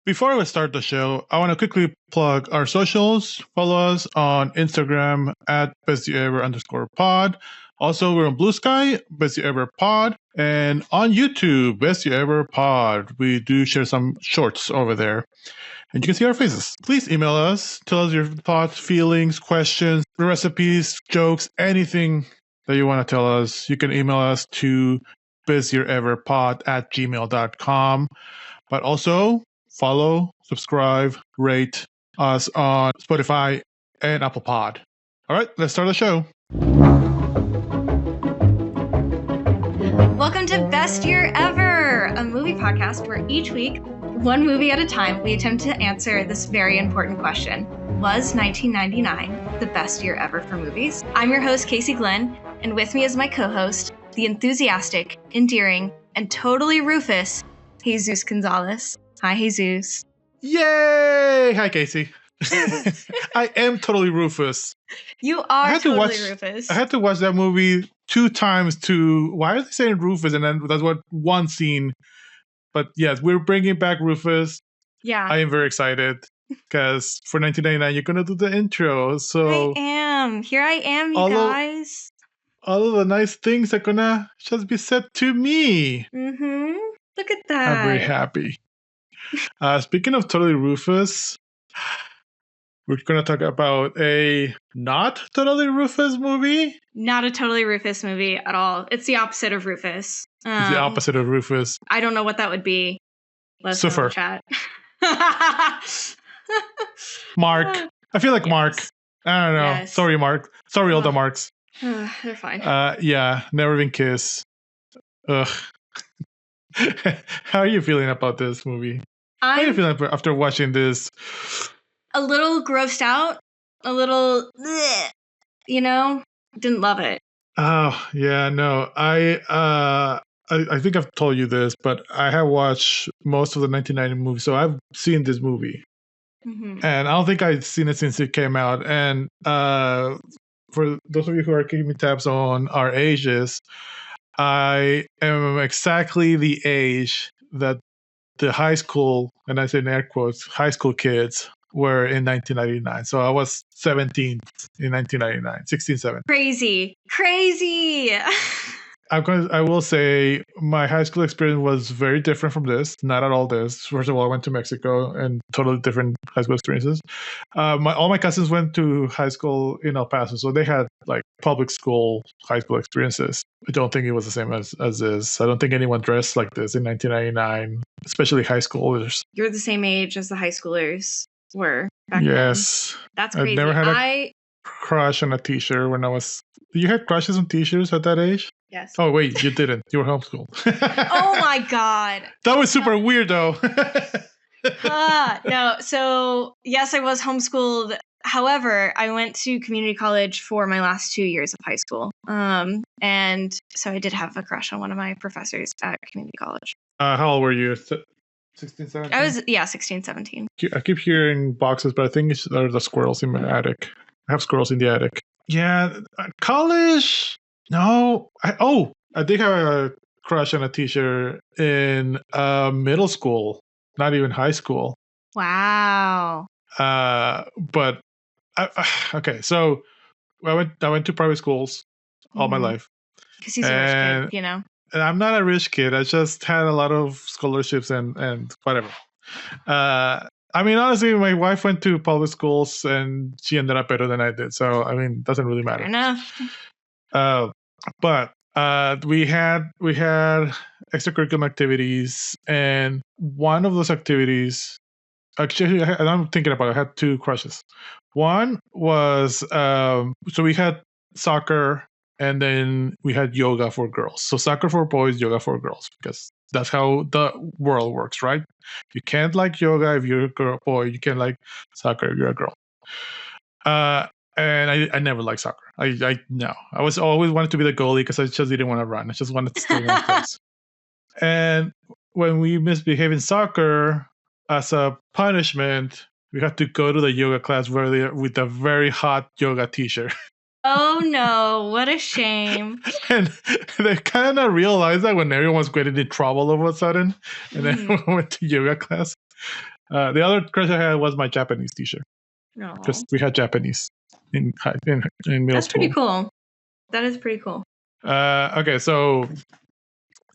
Before we start the show, I want to quickly plug our socials. Follow us on Instagram at bestyever_pod. Also, we're on Blue Sky, Best You Ever Pod, and on YouTube, Best You Ever Pod. We do share some shorts over there, and you can see our faces. Please email us. Tell us your thoughts, feelings, questions, recipes, jokes, anything that you want to tell us. You can email us to bestyeverpod@gmail.com. But also, follow, subscribe, rate us on Spotify and Apple Pod. All right, let's start the show. Welcome to Best Year Ever, a movie podcast where each week, one movie at a time, we attempt to answer this very important question. Was 1999 the best year ever for movies? I'm your host, Casey Glenn, and with me is my co-host, the enthusiastic, endearing, and totally Rufus, Jesus Gonzalez. Hi, Jesus. Yay! Hi, Casey. I am totally Rufus. You are totally Rufus. I had to watch that movie 2 times to... Why are they saying Rufus? And then that's what one scene. But yes, we're bringing back Rufus. Yeah. I am very excited because for 1999, you're going to do the intro. So I am. Here I am, you guys. All of the nice things are going to just be said to me. Mm-hmm. Look at that. I'm very happy. Speaking of totally Rufus, we're going to talk about a not totally Rufus movie. Not a totally Rufus movie at all. It's the opposite of Rufus. It's the opposite of Rufus. I don't know what that would be. Let's Suffer. Chat. Mark. I feel like yes. Mark. I don't know. Yes. Sorry, Mark. Sorry, all the Marks. They're fine. Yeah, never even kiss. Ugh. How are you feeling about this movie? How are you feeling after watching this? A little grossed out. A little, didn't love it. Oh, yeah, no. I think I've told you this, but I have watched most of the 1990 movies, so I've seen this movie. Mm-hmm. And I don't think I've seen it since it came out. And for those of you who are keeping tabs on our ages, I am exactly the age that the high school, and I say in air quotes, high school kids were in 1999. So I was 17 in 1999, 16, 17. Crazy. I will say my high school experience was very different from this. Not at all this. First of all, I went to Mexico and totally different high school experiences. All my cousins went to high school in El Paso, so they had like public school, high school experiences. I don't think it was the same as this. I don't think anyone dressed like this in 1999, especially high schoolers. You're the same age as the high schoolers were back yes. then. That's crazy. I never had a crush on a t-shirt when I was... You had crushes on t-shirts at that age? Yes. Oh, wait, you didn't. You were homeschooled. Oh, my God. That was super weird, though. No. So, yes, I was homeschooled. However, I went to community college for my last 2 years of high school. And so I did have a crush on one of my professors at community college. How old were you? 16, 17? I was, 16, 17. I keep hearing boxes, but I think they're the squirrels in my attic. I have squirrels in the attic. Yeah, college... No. I did have a crush on a teacher in middle school, not even high school. Wow. But okay, so I went to private schools all my life. Because he's a rich kid, And I'm not a rich kid. I just had a lot of scholarships and whatever. I mean, honestly, my wife went to public schools and she ended up better than I did. So, I mean, it doesn't really matter. Fair enough. But we had extracurricular activities, and one of those activities, actually, I'm thinking about it, I had 2 crushes. One was, so we had soccer, and then we had yoga for girls. So soccer for boys, yoga for girls, because that's how the world works, right? You can't like yoga if you're a boy. You can't like soccer if you're a girl. And I never liked soccer. No. I was always wanted to be the goalie because I just didn't want to run. I just wanted to stay in one place. And when we misbehaved in soccer, as a punishment, we had to go to the yoga class with a very hot yoga teacher. Oh no, what a shame. And they kind of realized that when everyone was getting in trouble all of a sudden, and then we went to yoga class. The other crush I had was my Japanese teacher. No. Because we had Japanese in middle That's school. pretty cool. That is pretty cool. Okay, so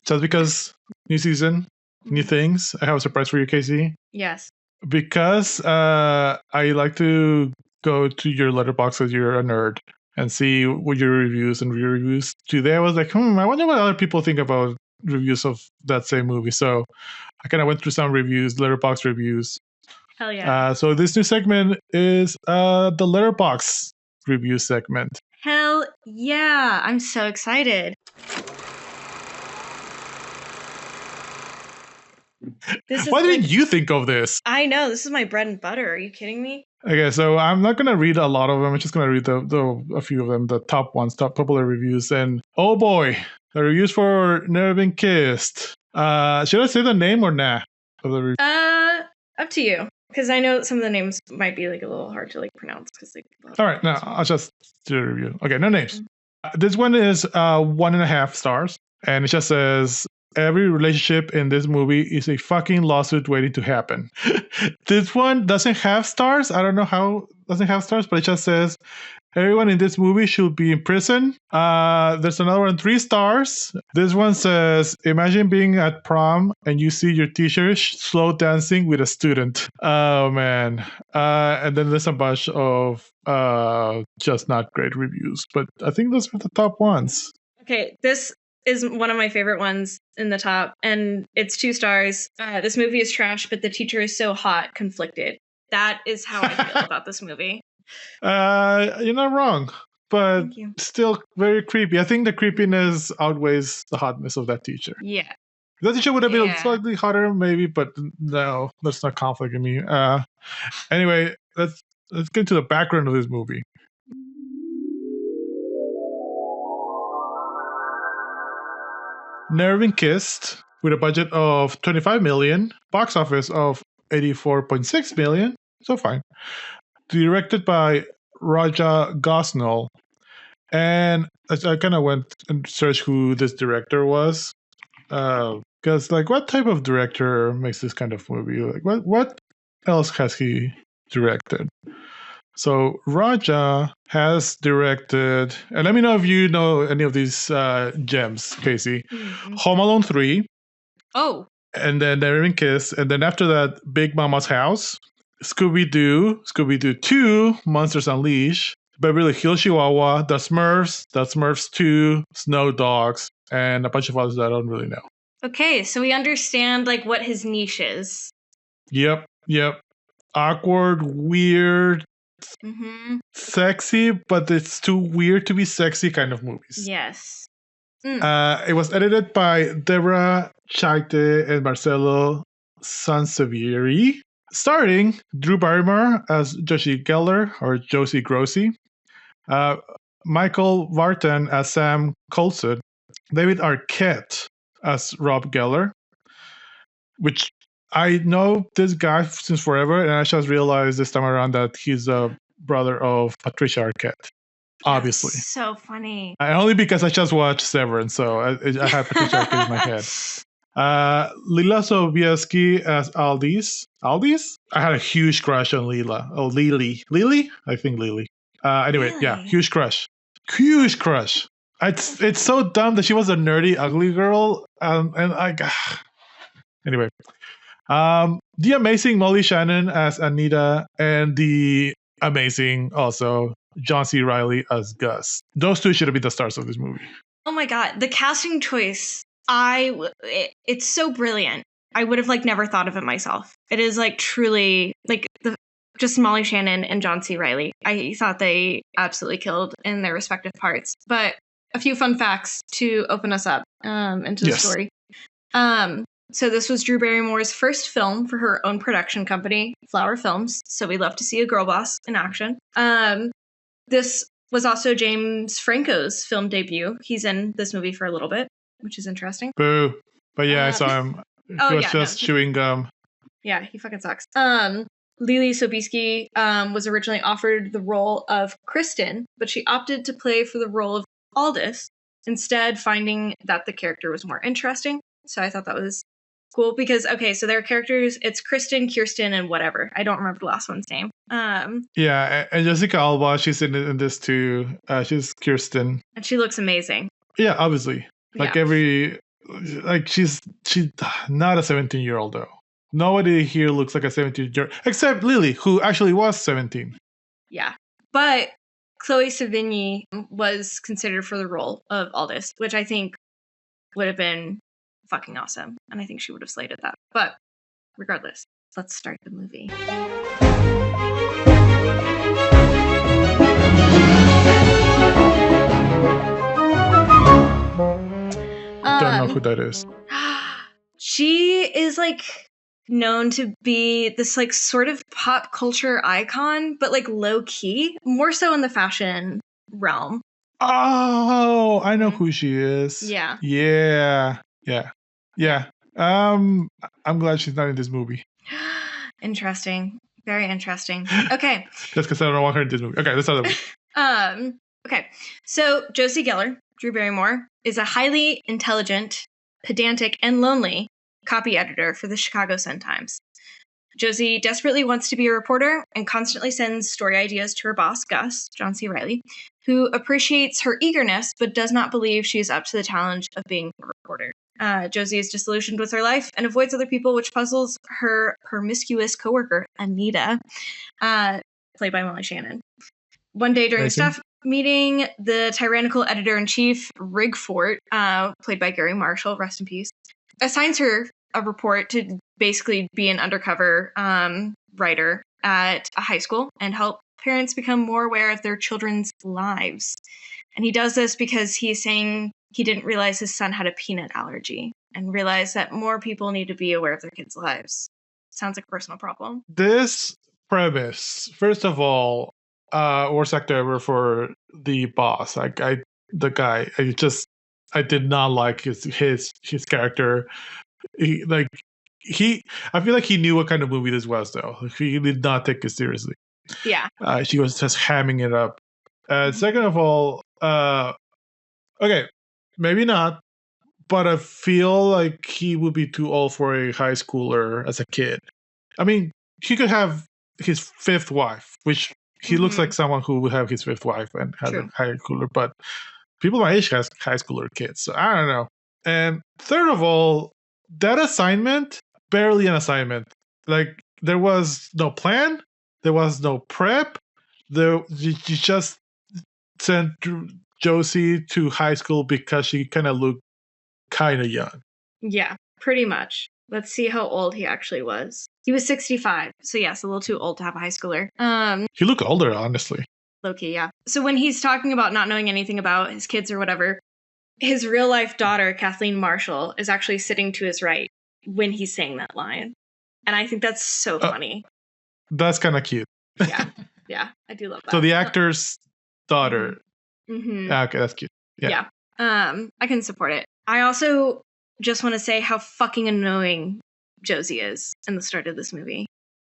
just because new season, new things, I have a surprise for you, Casey. Yes. Because I like to go to your letterbox as you're a nerd and see what your reviews and re-reviews. Today I was like, I wonder what other people think about reviews of that same movie. So I kind of went through some reviews, letterbox reviews. Hell yeah. So this new segment is the letterbox review segment. Hell yeah. I'm so excited. Why didn't you think of this? I know. This is my bread and butter. Are you kidding me? Okay, so I'm not going to read a lot of them. I'm just going to read a few of them, the top ones, top popular reviews. And oh boy, the reviews for Never Been Kissed. Should I say the name or nah? Of the Up to you. Because I know some of the names might be like a little hard to like pronounce. All right, now I'll just do the review. Okay, no names. This one is 1.5 stars. And it just says, every relationship in this movie is a fucking lawsuit waiting to happen. This one doesn't have stars. I don't know how it doesn't have stars, but it just says everyone in this movie should be in prison. There's another one, 3 stars. This one says, imagine being at prom and you see your teacher slow dancing with a student. Oh man. And then there's a bunch of just not great reviews, but I think those are the top ones. Okay, this is one of my favorite ones in the top, and it's 2 stars. This movie is trash, but the teacher is so hot, conflicted. That is how I feel about this movie. You're not wrong, but still very creepy. I think the creepiness outweighs the hotness of that teacher. Yeah. That teacher would have been slightly hotter, maybe, but no, that's not conflict in me. Anyway, let's get into the background of this movie. Never Been Kissed, with a budget of $25 million, box office of $84.6 million, so fine. Directed by Raja Gosnell. And I kind of went and searched who this director was. Because, what type of director makes this kind of movie? What else has he directed? So Raja has directed, and let me know if you know any of these gems, Casey. Mm-hmm. Home Alone 3. Oh. And then Never Been Kissed. And then after that, Big Mama's House, Scooby-Doo 2, Monsters Unleashed, Beverly Hills Chihuahua, The Smurfs 2, Snow Dogs, and a bunch of others that I don't really know. Okay, so we understand what his niche is. Yep. Awkward, weird, sexy, but it's too weird to be sexy kind of movies. Yes. It was edited by Deborah Chaite and Marcelo Sansevieri, starring Drew Barrymore as Josie Geller or Josie Grossi, Michael Vartan as Sam Coulson, David Arquette as Rob Geller, which I know this guy since forever, and I just realized this time around that he's a brother of Patricia Arquette. Obviously. That's so funny. Only because I just watched Severance, so I had Patricia Arquette in my head. Lila Sobieski as Aldis. Aldis? I had a huge crush on Lila. Oh, Lily. Lily? I think Lily. Anyway, really? Yeah, huge crush. Huge crush. It's so dumb that she was a nerdy, ugly girl. Anyway. The amazing Molly Shannon as Anita, and the amazing also John C. Reilly as Gus. Those two should have been the stars of this movie. Oh my god, the casting choice, it's so brilliant. I would have never thought of it myself. It is truly just Molly Shannon and John C. Reilly. I thought they absolutely killed in their respective parts. But a few fun facts to open us up into the story. So this was Drew Barrymore's first film for her own production company, Flower Films. So we love to see a girl boss in action. This was also James Franco's film debut. He's in this movie for a little bit, which is interesting. Boo. But yeah, I saw him. He was just chewing gum. Yeah, he fucking sucks. Lily Sobieski was originally offered the role of Kristen, but she opted to play for the role of Aldous, instead finding that the character was more interesting. So I thought that was cool because, okay, so their characters, it's Kristen, Kirsten, and whatever. I don't remember the last one's name. Yeah, and Jessica Alba, she's in this too. She's Kirsten. And she looks amazing. Yeah, obviously. Like she's not a 17-year-old though. Nobody here looks like a 17-year-old except Lily, who actually was 17. Yeah. But Chloe Sevigny was considered for the role of Aldous, which I think would have been fucking awesome. And I think she would have slayed at that. But regardless, let's start the movie. Don't know who that is. She is like known to be this like sort of pop culture icon, but like low key, more so in the fashion realm. Oh, I know who she is. Yeah. I'm glad she's not in this movie. Interesting. Very interesting. Okay. Just because I don't want her in this movie. Okay, let's start the movie. Okay. So Josie Geller, Drew Barrymore, is a highly intelligent, pedantic, and lonely copy editor for the Chicago Sun-Times. Josie desperately wants to be a reporter and constantly sends story ideas to her boss, Gus, John C. Reilly, who appreciates her eagerness but does not believe she is up to the challenge of being a reporter. Josie is disillusioned with her life and avoids other people, which puzzles her promiscuous coworker, Anita, played by Molly Shannon. One day during a staff meeting, the tyrannical editor-in-chief, Rigfort, played by Gary Marshall, rest in peace, assigns her a report to basically be an undercover writer at a high school and help parents become more aware of their children's lives. And he does this because he's saying he didn't realize his son had a peanut allergy and realized that more people need to be aware of their kids' lives. Sounds like a personal problem. This premise, first of all, worst actor ever for the boss. I did not like his character. I feel like he knew what kind of movie this was, though. He did not take it seriously. Yeah. She was just hamming it up. Second of all, okay, maybe not, but I feel like he would be too old for a high schooler as a kid. I mean, he could have his fifth wife, which he looks like someone who would have his fifth wife and has a high schooler, but people my age has high schooler kids, so I don't know. And third of all, that assignment, barely an assignment. Like, there was no plan, there was no prep. You just sent Josie to high school because she kind of looked kind of young. Yeah, pretty much. Let's see how old he actually was. He was 65, so yes, a little too old to have a high schooler. He looked older, honestly. Low-key, yeah. So when he's talking about not knowing anything about his kids or whatever, his real-life daughter, Kathleen Marshall, is actually sitting to his right when he's saying that line. And I think that's so funny. That's kind of cute. Yeah, I do love that. So the actor's daughter. Mm-hmm. Okay, that's cute. Yeah. I can support it. I also just want to say how fucking annoying Josie is in the start of this movie.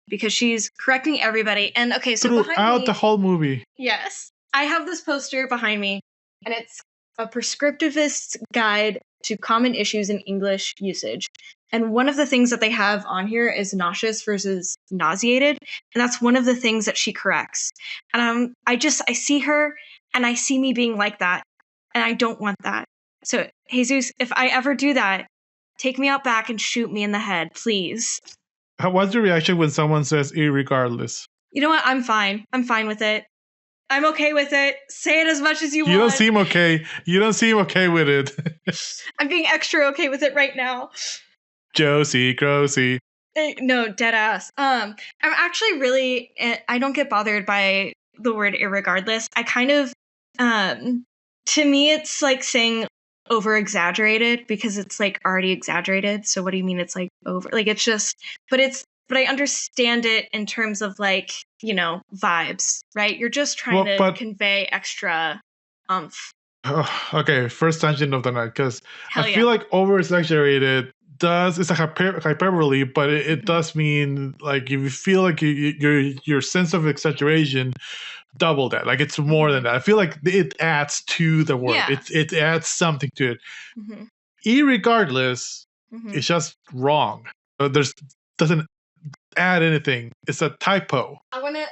Because she's correcting everybody. And okay, so throughout the whole movie. Yes. I have this poster behind me, and it's a prescriptivist's guide to common issues in English usage. And one of the things that they have on here is nauseous versus nauseated. And that's one of the things that she corrects. And I see her and I see me being like that. And I don't want that. So, Jesus, if I ever do that, take me out back and shoot me in the head, please. What's your reaction when someone says irregardless? You know what? I'm fine. I'm fine with it. I'm okay with it. Say it as much as you want. You don't seem okay. You don't seem okay with it. I'm being extra okay with it right now. Josie. No, dead ass. I'm actually really, I don't get bothered by the word irregardless. I kind of, to me, it's like saying over exaggerated because it's like already exaggerated. So what do you mean it's like over? Like it's just, but I understand it in terms of like, you know, vibes, right? You're just trying to convey extra oomph. Okay, first tangent of the night, because I feel like over exaggerated it's a hyperbole, but it does mean like if you feel like your sense of exaggeration double that, like it's more than that. I feel like it adds to the word. It adds something to it. Irregardless It's just wrong. There's doesn't add anything. It's a typo.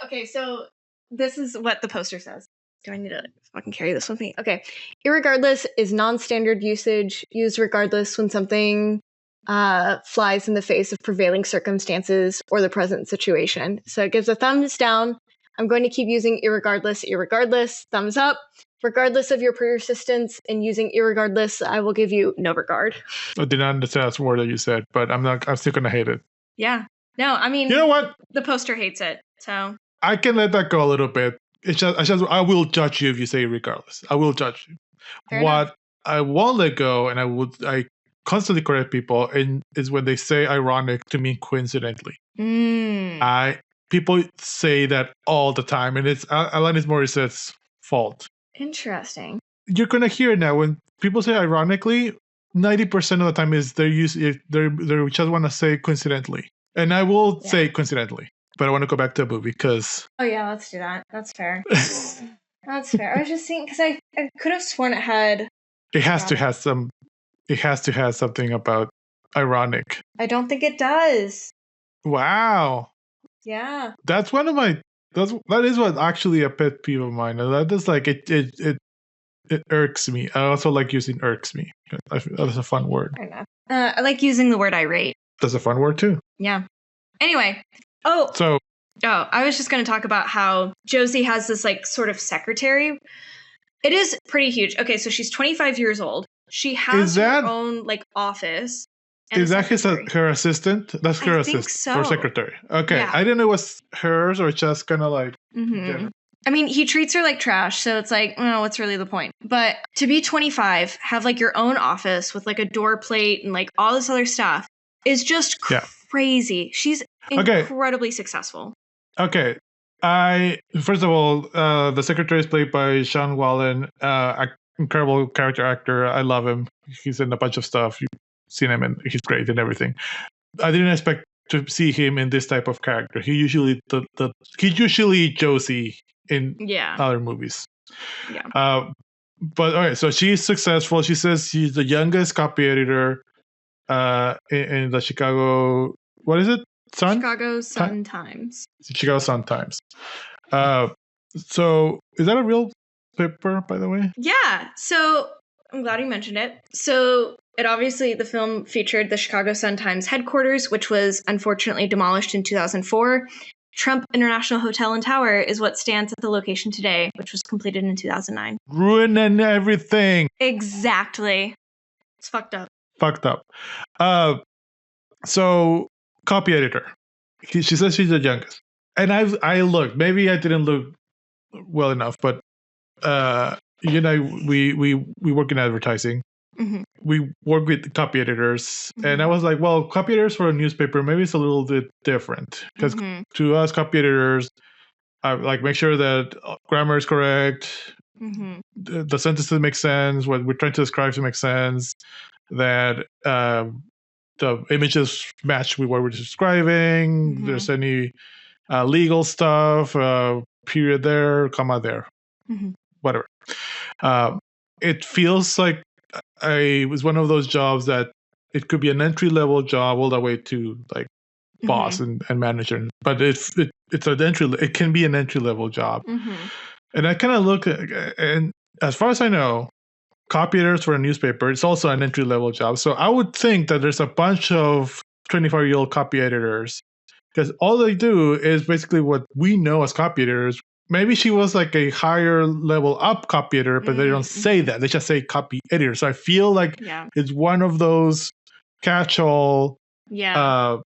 Okay, so this is what the poster says. Do I need to fucking carry this with me? Okay. Irregardless is non-standard usage, used regardless when something flies in the face of prevailing circumstances or the present situation. So it gives a thumbs down. I'm going to keep using irregardless, thumbs up. Regardless of your persistence in using irregardless, I will give you no regard. I did not understand that word that you said, but I'm still gonna hate it. Yeah. No, I mean, you know what? The poster hates it, so I can let that go a little bit. I will judge you if you say regardless. I will judge you. Fair enough. I won't let go, and I constantly correct people, and is when they say ironic to mean coincidentally. People say that all the time, and it's Alanis Morissette's fault. Interesting. You're gonna hear it now when people say ironically. 90% of the time is they just want to say coincidentally, and I will say coincidentally, but I want to go back to a movie because. Oh yeah, let's do that. That's fair. That's fair. I was just thinking because I could have sworn it had. It has to have some. It has to have something about ironic. I don't think it does. Wow. Yeah. That's one of my. That is what actually a pet peeve of mine. That is like it irks me. I also like using irks me. That's a fun word. Fair enough. I like using the word irate. That's a fun word too. Yeah. Anyway. I was just going to talk about how Josie has this like sort of secretary. It is pretty huge. Okay, so she's 25 years old. She has her own like office. Is that her assistant? That's her assistant or secretary. Okay, yeah. I didn't know it was hers or just kind of like. I mean, he treats her like trash, so it's like, oh, what's really the point? But to be 25, have like your own office with like a door plate and like all this other stuff is just crazy. She's incredibly successful. Okay. First of all, the secretary is played by Sean Wallen, incredible character actor. I love him. He's in a bunch of stuff. You've seen him and he's great and everything. I didn't expect to see him in this type of character. He usually Josie in other movies. Yeah. But all right, so she's successful. She says she's the youngest copy editor in the Chicago. What is it? Chicago Sun-Times. Chicago Sun-Times. So is that a real paper, by the way? Yeah. So I'm glad you mentioned it. So the film featured the Chicago Sun-Times headquarters, which was unfortunately demolished in 2004. Trump International Hotel and Tower is what stands at the location today, which was completed in 2009. Ruining everything. Exactly. It's fucked up. So, copy editor. She says she's the youngest. And I looked. Maybe I didn't look well enough, but we work in advertising. Mm-hmm. We work with copy editors, and I was like, well, copy editors for a newspaper, maybe it's a little bit different because to us copy editors, like make sure that grammar is correct, the sentences make sense, what we're trying to describe to make sense, that the images match with what we're describing. There's any legal stuff, period there, comma there, whatever. It feels like it was one of those jobs that it could be an entry-level job all the way to like boss and manager, but it's an it can be an entry-level job. And I kind of look at, and as far as I know, copy editors for a newspaper, it's also an entry-level job. So I would think that there's a bunch of 25-year-old copy editors because all they do is basically what we know as copy editors. Maybe she was like a higher level up copy editor, but they don't say that. They just say copy editor. So I feel like it's one of those catch-all. Yeah.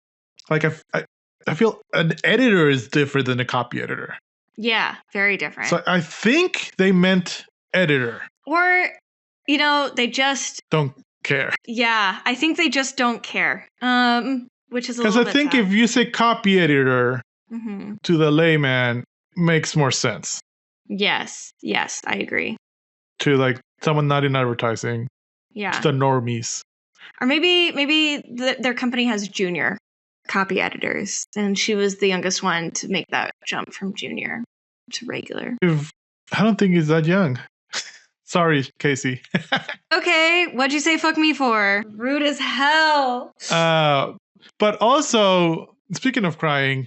Like I feel an editor is different than a copy editor. Yeah, very different. So I think they meant editor. Or, they just don't care. Yeah, I think they just don't care. Which is a little bit sad. Because I think if you say copy editor to the layman, makes more sense. Yes, I agree. To like someone not in advertising. Yeah. To the normies. Or maybe their company has junior copy editors, and she was the youngest one to make that jump from junior to regular. I don't think he's that young. Sorry, Casey. Okay, what'd you say fuck me for? Rude as hell. But also, speaking of crying,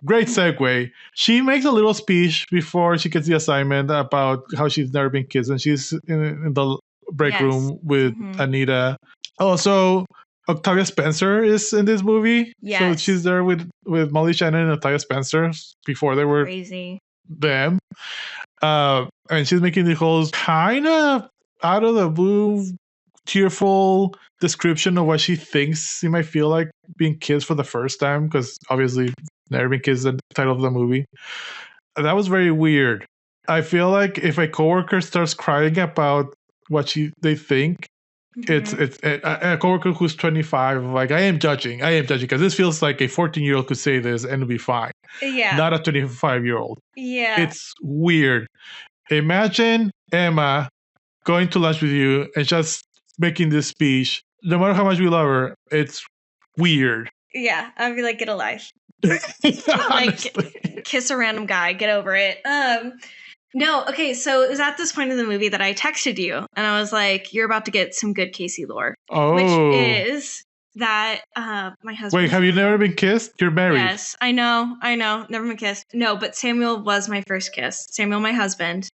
great segue. She makes a little speech before she gets the assignment about how she's never been kissed, and she's in the break room with Anita. Also, Octavia Spencer is in this movie. Yes. So she's there with Molly Shannon and Octavia Spencer before they were crazy. Them. And she's making the whole kind of out of the blue, tearful description of what she thinks he might feel like being kissed for the first time, because obviously never been kissed is the title of the movie. That was very weird. I feel like if a coworker starts crying about what they think, it's a coworker who's 25. Like, I am judging because this feels like a 14-year-old could say this and it'll be fine. Yeah, not a 25-year-old. Yeah, it's weird. Imagine Emma going to lunch with you and just making this speech. No matter how much we love her, it's weird. Yeah, I'd be like, get a life. Like, kiss a random guy, get over it. No, okay, so it was at this point in the movie that I texted you, and I was like, you're about to get some good Josie-lore. Oh. Which is that my husband... Wait, have you never been kissed? You're married. Yes, I know, never been kissed. No, but Samuel was my first kiss. Samuel, my husband,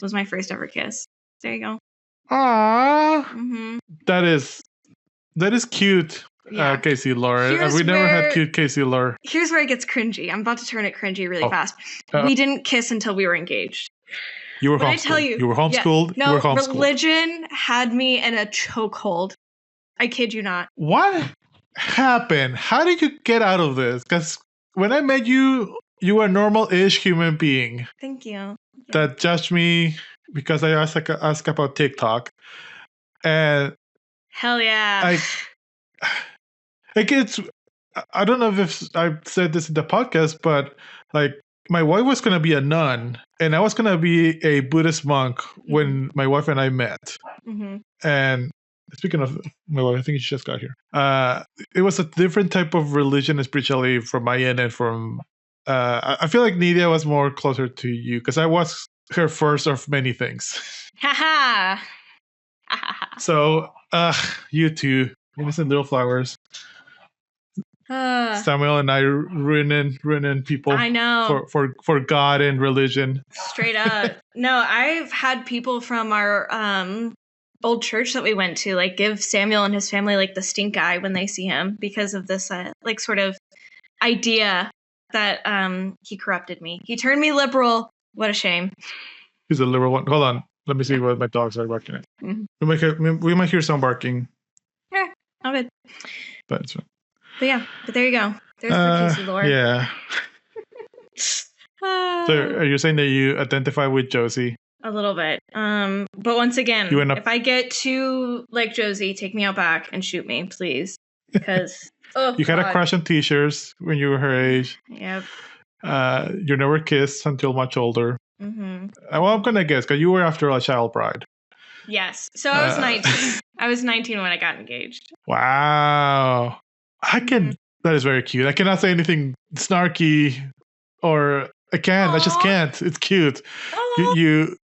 was my first ever kiss. There you go. Aww. Mm-hmm. That is cute. Yeah. Josie-lore. We never had cute Josie-lore. Here's where it gets cringy. I'm about to turn it cringy really fast. We didn't kiss until we were engaged. You were homeschooled. You were homeschooled. Yeah, no, you were homeschooled. Religion had me in a chokehold. I kid you not. What happened? How did you get out of this? Because when I met you, you were a normal-ish human being. Thank you. That judged me because I asked about TikTok. And hell yeah. I don't know if I've said this in the podcast, but like, my wife was going to be a nun and I was going to be a Buddhist monk when my wife and I met. Mm-hmm. And speaking of my wife, I think she just got here. It was a different type of religion and spirituality from my end, and from I feel like Nidia was more closer to you because I was her first of many things. Haha. So you two, innocent little flowers. Samuel and I ruining people. I know. For God and religion. Straight up. No, I've had people from our old church that we went to like give Samuel and his family like the stink eye when they see him because of this like sort of idea that he corrupted me. He turned me liberal. What a shame. He's a liberal one. Hold on. Let me see what my dogs are barking at. Mm-hmm. We might hear some barking. Yeah, all good. But it's fine. But there you go. There's the Josie-lore. Yeah. So are you saying that you identify with Josie? A little bit. But once again, if I get too like Josie, take me out back and shoot me, please. Because you had a crush on t-shirts when you were her age. Yep. You never kissed until much older. Mm-hmm. Well, I'm gonna guess because you were after a child bride. Yes. So I was 19. I was 19 when I got engaged. Wow. That is very cute. I cannot say anything snarky, or I can't. Aww. I just can't. It's cute. You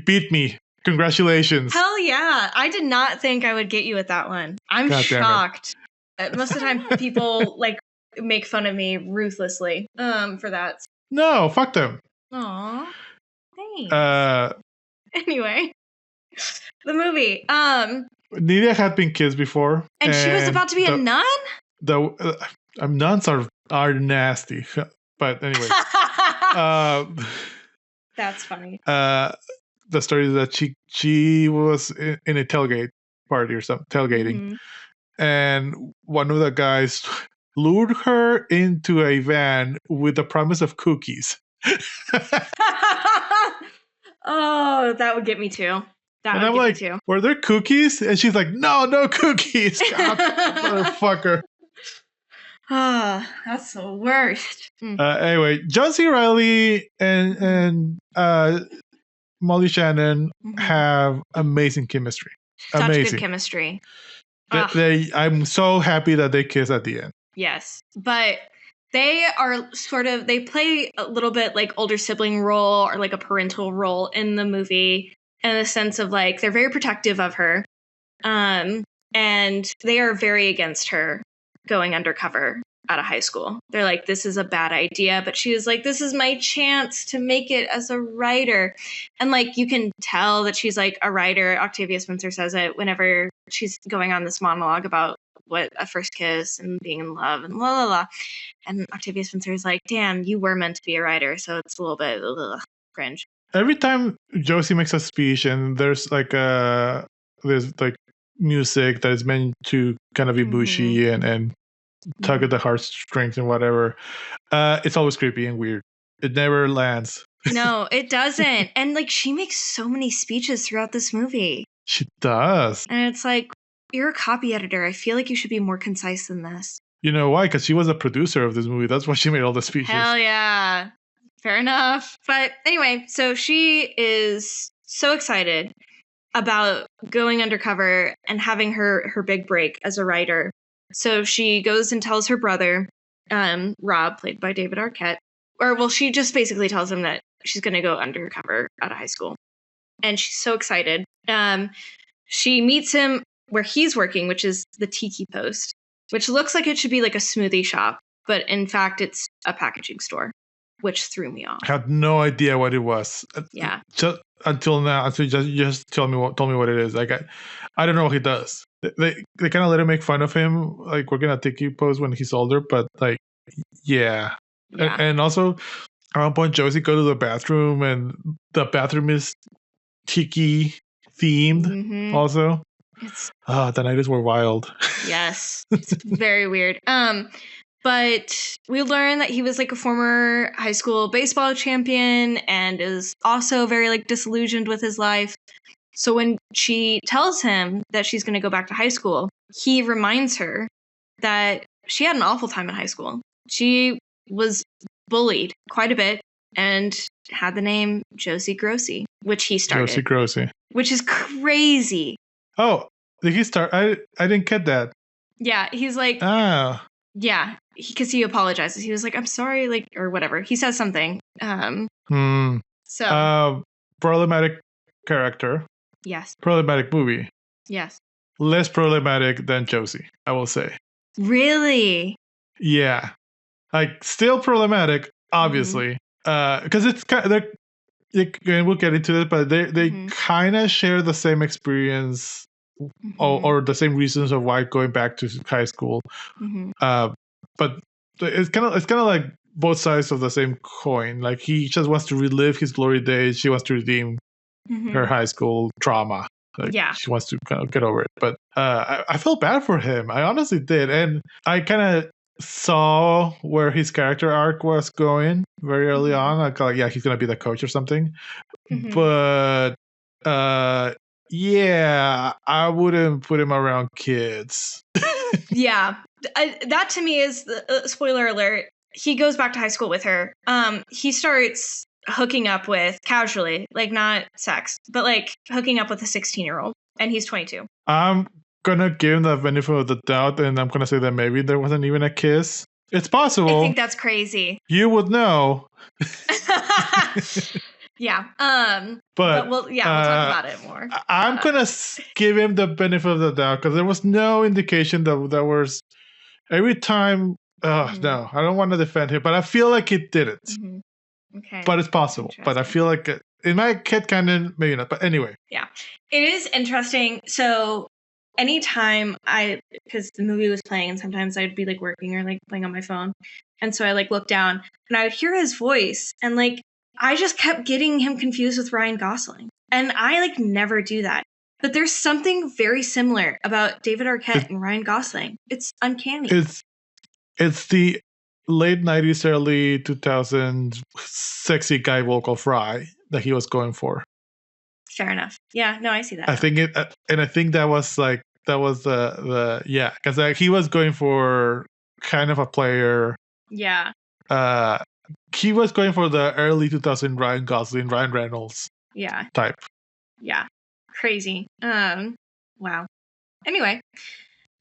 beat me. Congratulations. Hell yeah. I did not think I would get you with that one. I'm shocked. Most of the time people like make fun of me ruthlessly for that. No, fuck them. Aw. Thanks. Anyway. The movie. Nidia had been kissed before. And she was about to be a nun? Nuns are nasty, but anyway. That's funny. The story is that she was in a tailgate party or something, tailgating, and one of the guys lured her into a van with the promise of cookies. Oh, that would get me too. And I'm like, were there cookies? And she's like, no cookies. God, motherfucker. Ah, that's the worst. Anyway, John C. Reilly and Molly Shannon have amazing chemistry. Such good chemistry. I'm so happy that they kiss at the end. Yes, but they are they play a little bit like older sibling role or like a parental role in the movie. in the sense of like they're very protective of her, and they are very against her going undercover out of high school. They're like, this is a bad idea, but she was like, this is my chance to make it as a writer. And like you can tell that she's like a writer. Octavia Spencer says it whenever she's going on this monologue about what a first kiss and being in love and la la la. And Octavia Spencer is like, damn, you were meant to be a writer, so it's a little bit cringe. Every time Josie makes a speech and there's like music that is meant to kind of be bushy and tug at the heartstrings and whatever, it's always creepy and weird. It never lands. No, it doesn't. And like she makes so many speeches throughout this movie. She does. And it's like, you're a copy editor. I feel like you should be more concise than this. You know why? Because she was a producer of this movie. That's why she made all the speeches. Hell yeah. Fair enough. But anyway, so she is so excited about going undercover and having her big break as a writer. So she goes and tells her brother, Rob, played by David Arquette, she just basically tells him that she's going to go undercover out of high school. And she's so excited. She meets him where he's working, which is the Tiki Post, which looks like it should be like a smoothie shop, but in fact, it's a packaging store, which threw me off. I had no idea what it was. Yeah. Just until now, until you just told me what it is. Like I don't know what he does. They kind of let him make fun of him, like working at Tiki Post when he's older, but like, yeah. And also, at one point, Josie go to the bathroom, and the bathroom is Tiki themed. Also, the 90s were wild. Yes, it's very weird. But we learn that he was like a former high school baseball champion and is also very like disillusioned with his life. So when she tells him that she's going to go back to high school, he reminds her that she had an awful time in high school. She was bullied quite a bit and had the name Josie Grossi, which he started. Josie Grossi. Which is crazy. Oh, did he start? I didn't get that. Yeah, he's like... Oh. Yeah, because he apologizes. He was like, I'm sorry, like, or whatever. He says something. So... problematic character. Yes. Problematic movie. Yes. Less problematic than Josie, I will say. Really? Yeah. Like, still problematic, obviously. Because it's kind of... and we'll get into it, but they kind of share the same experience or the same reasons of why going back to high school. But it's kind of like both sides of the same coin. Like he just wants to relive his glory days. She wants to redeem her high school trauma. Like, she wants to kind of get over it. But I felt bad for him. I honestly did. And I kind of saw where his character arc was going very early on. I thought, yeah, he's going to be the coach or something. But yeah, I wouldn't put him around kids. Yeah. That to me is, spoiler alert, he goes back to high school with her. He starts hooking up with, casually, like not sex, but like hooking up with a 16-year-old, and he's 22. I'm gonna give him the benefit of the doubt, and I'm gonna say that maybe there wasn't even a kiss. It's possible. I think that's crazy. You would know. Yeah. But we'll talk about it more. I'm gonna give him the benefit of the doubt because there was no indication that there was. Every time, no, I don't want to defend him, but I feel like he did it. Okay. But it's possible. But I feel like in my kid canon, maybe not. But anyway. Yeah. It is interesting. So anytime because the movie was playing and sometimes I'd be like working or like playing on my phone. And so I like looked down and I would hear his voice and like, I just kept getting him confused with Ryan Gosling. And I like never do that. But there's something very similar about David Arquette and Ryan Gosling. It's uncanny. It's the late 90s, early 2000s sexy guy vocal fry that he was going for. Fair enough. Yeah, no, I see that. I think I think that was the because like, he was going for kind of a player. Yeah. He was going for the early 2000 Ryan Gosling, Ryan Reynolds. Yeah. Type. Yeah. Crazy. Wow. Anyway,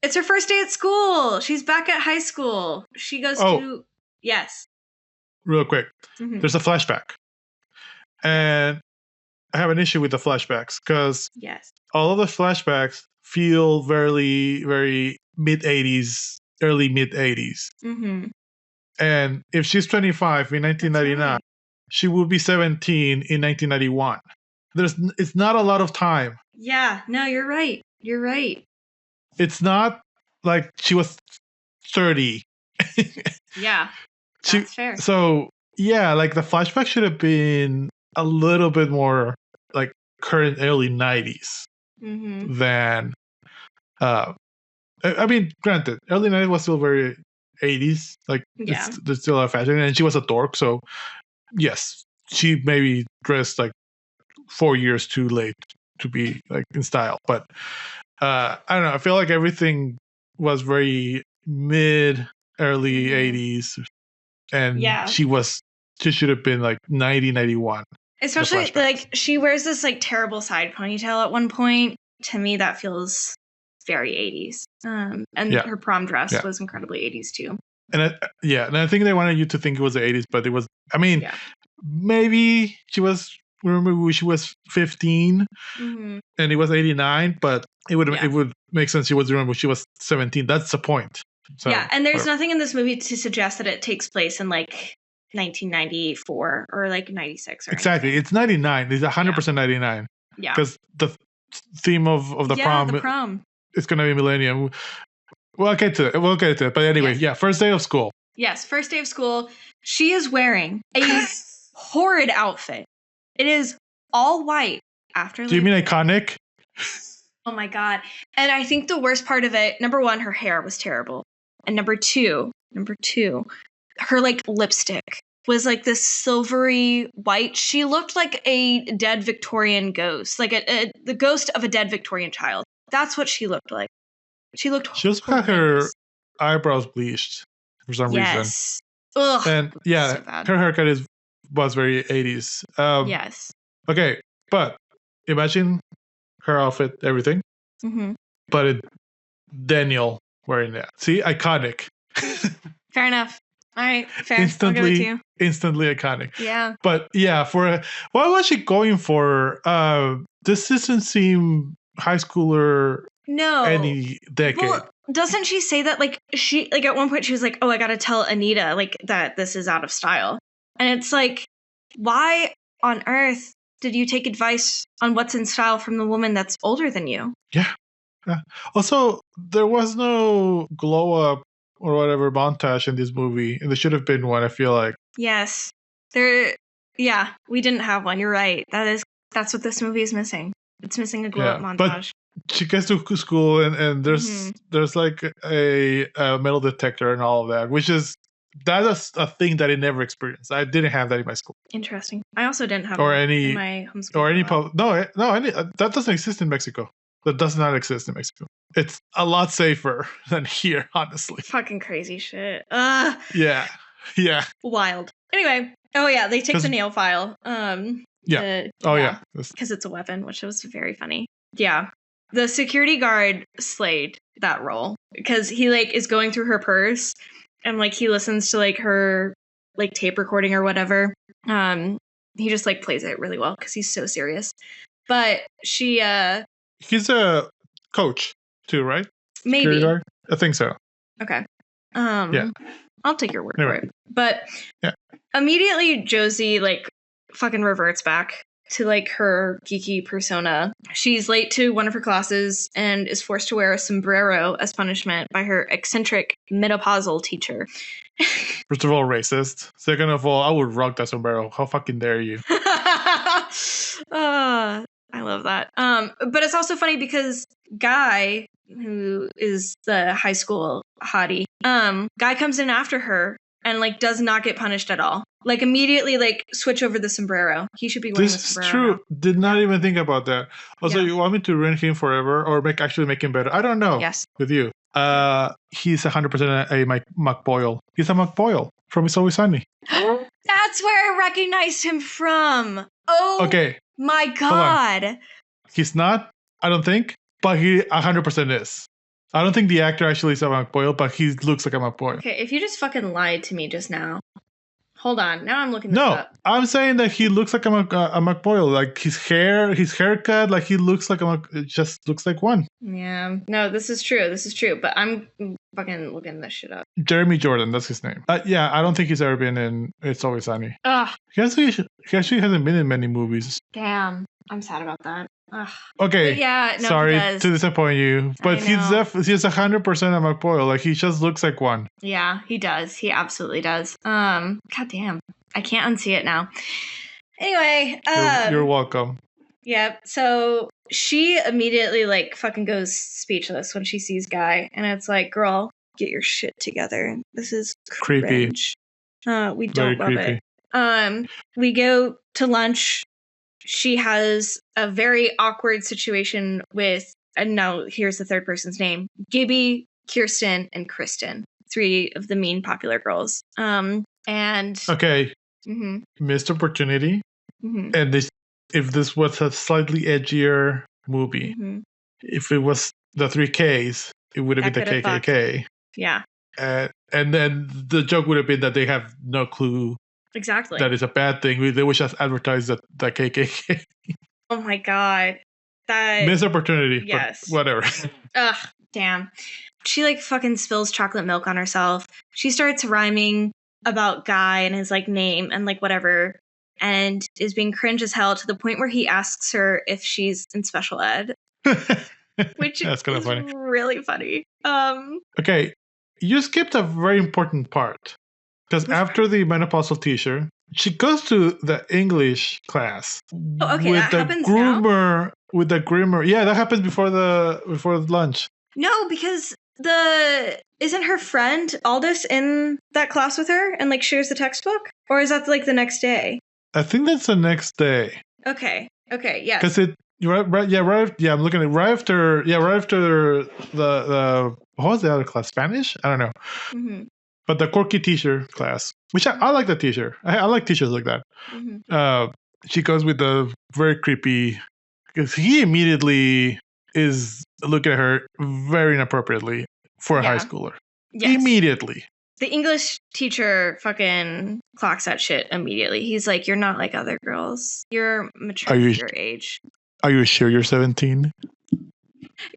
it's her first day at school. She's back at high school. She goes to... Yes. Real quick. There's a flashback. And I have an issue with the flashbacks because Yes. all of the flashbacks feel very, very mid-80s, early mid-80s. Mm-hmm. And if she's 25 in 1999, right. she will be 17 in 1991. It's not a lot of time. Yeah, no, you're right. You're right. It's not like she was 30. Yeah, that's fair. So, yeah, like the flashback should have been a little bit more like current early 90s than I mean, granted, early 90s was still very 80s. Like, there's still a fashion, and she was a dork. So, yes, she maybe dressed like 4 years too late to be like in style. But I don't know. I feel like everything was very mid, early 80s, and she should have been like 90, 91. Especially like she wears this like terrible side ponytail at one point. To me, that feels very 80s. And her prom dress was incredibly 80s too. And I think they wanted you to think it was the 80s, but it was, I mean, maybe she was 15 and it was 89, but it would make sense she was, remember, she was 17. That's the point. So, and there's nothing in this movie to suggest that it takes place in like 1994 or like 96 or exactly. anything. It's 99. It's 100% 99. Yeah. Because the theme of the prom is going to be millennium. We'll get to it. But anyway, first day of school. Yes, first day of school. She is wearing a horrid outfit. It is all white. Do you mean iconic? Oh my God. And I think the worst part of it, number one, her hair was terrible. And number two, her like lipstick was like this silvery white. She looked like a dead Victorian ghost, like the ghost of a dead Victorian child. That's what she looked like. She also had her eyebrows bleached for some reason. Ugh. And so her haircut was very 80s. Yes. Okay, but imagine her outfit, everything. But Daniel wearing that. See, iconic. Fair enough. All right, fair. I'll give it to you. Instantly iconic. Yeah. But what was she going for? This doesn't seem high schooler. No. Any decade. Well, doesn't she say that like she like at one point she was like, "Oh, I got to tell Anita like that this is out of style." And it's like, why on earth did you take advice on what's in style from the woman that's older than you? Yeah. Also, there was no glow up or whatever montage in this movie, and there should have been one. I feel like. Yes, we didn't have one. You're right. That's what this movie is missing. It's missing a glow up montage. But she gets to school, and there's like a metal detector and all of that, which is a thing that I never experienced. I didn't have that in my school. Interesting. I also didn't have in my homeschool. Or any that doesn't exist in Mexico. That does not exist in Mexico. It's a lot safer than here, honestly. Fucking crazy shit. Yeah. Wild. Anyway, they take the nail file. Because it's a weapon, which was very funny. Yeah. The security guard slayed that role because he like is going through her purse and like he listens to like her like tape recording or whatever. He just like plays it really well because he's so serious. But he's a coach too, right? Maybe. I think so. Okay. I'll take your word for it. But immediately Josie like fucking reverts back to like her geeky persona. She's late to one of her classes and is forced to wear a sombrero as punishment by her eccentric menopausal teacher. First of all, racist. Second of all, I would rock that sombrero. How fucking dare you? I love that. But it's also funny because Guy, who is the high school hottie, Guy comes in after her and like does not get punished at all. Like immediately like switch over the sombrero. He should be wearing the sombrero. This is true. Now. Did not even think about that. Also, you want me to ruin him forever or make him better? I don't know. Yes. With you. He's 100% a Mac Boyle. He's a Mac Boyle from It's Always Sunny. That's where I recognized him from. Oh, okay. My God. He's not, I don't think, but he 100% is. I don't think the actor actually is a Mac Boyle, but he looks like a Mac Boyle. Okay, if you just fucking lied to me just now, Hold on. Now I'm looking this up. I'm saying that he looks like a McBoyle. Like his haircut, like he looks like it just looks like one. Yeah. No, this is true. But I'm fucking looking this shit up. Jeremy Jordan, that's his name. Yeah, I don't think he's ever been in It's Always Sunny. Ugh. He actually hasn't been in many movies. Damn. I'm sad about that. Ugh. Okay. But yeah, no, sorry to disappoint you, but he's 100% a McBoyle. Like he just looks like one. Yeah, he does. He absolutely does. God damn. I can't unsee it now. Anyway, you're welcome. Yep. So she immediately like fucking goes speechless when she sees Guy, and it's like, girl, get your shit together. This is cringe. Creepy. We don't love it. We go to lunch. She has a very awkward situation with, and now here's the third person's name: Gibby, Kirsten, and Kristen. 3 of the mean popular girls. And okay. Missed opportunity. And if this was a slightly edgier movie, if it was the 3Ks, it would have been the KKK. Fucked. Yeah. And then the joke would have been that they have no clue. Exactly. That is a bad thing. They would just advertise the KKK. Oh my god. That missed opportunity. Yes. But whatever. Ugh. Damn. She like fucking spills chocolate milk on herself. She starts rhyming about Guy and his like name and like whatever, and is being cringe as hell to the point where he asks her if she's in special ed, which that's kind of funny. Really funny. Okay, you skipped a very important part because after the menopausal teacher, she goes to the English class with the groomer. Now? With the groomer, yeah, that happens before lunch. No, because isn't her friend Aldous in that class with her and like shares the textbook, or is that like the next day? I think that's the next day. Okay, yeah. Because I'm looking at right after the what was the other class? Spanish? I don't know. But the quirky teacher class, which I like the teacher. I like teachers like that. She goes with the very creepy, because he immediately is looking at her very inappropriately for a high schooler. Yes. Immediately. The English teacher fucking clocks that shit immediately. He's like, you're not like other girls. You're mature for your age. Are you sure you're 17?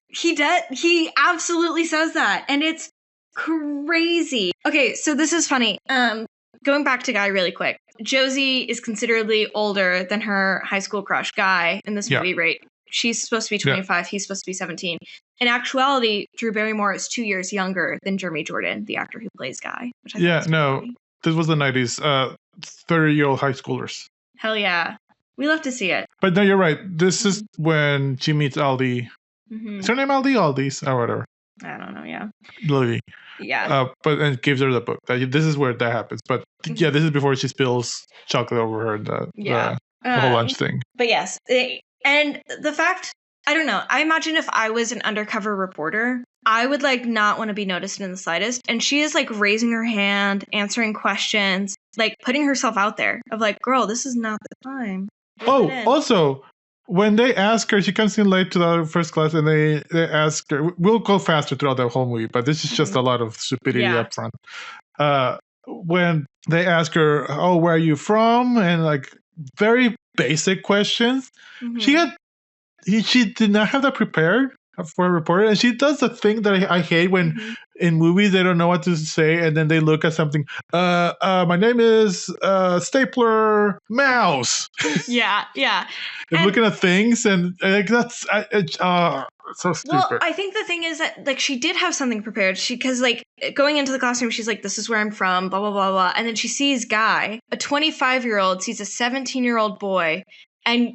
He absolutely says that. And it's crazy. Okay, so this is funny. Going back to Guy really quick. Josie is considerably older than her high school crush, Guy, in this movie, right? She's supposed to be 25. He's supposed to be 17. In actuality, Drew Barrymore is 2 years younger than Jeremy Jordan, the actor who plays Guy. Which I funny. This was the 90s. 30-year-old high schoolers. Hell yeah. We love to see it. But no, you're right. This is when she meets Aldi. Is her name Aldi? Aldi's? Or whatever. I don't know, yeah. Lily. Yeah. And gives her the book. This is where that happens. But yeah, this is before she spills chocolate over her, the whole lunch thing. But yes. And the fact, I don't know, I imagine if I was an undercover reporter, I would like not want to be noticed in the slightest. And she is like raising her hand, answering questions, like putting herself out there of like, girl, this is not the time. Also, when they ask her, she comes in late to the first class and they ask her, we'll go faster throughout the whole movie, but this is just a lot of stupidity up front. When they ask her, oh, where are you from? And like very basic questions. She did not have that prepared for a reporter, and she does the thing that I hate when in movies they don't know what to say and then they look at something. My name is Stapler Mouse. Yeah. And looking at things and like that's so stupid. Well, I think the thing is that like she did have something prepared. Because like going into the classroom, she's like, "This is where I'm from," blah blah blah blah, and then she sees Guy, a 25-year-old, sees a 17-year-old boy, and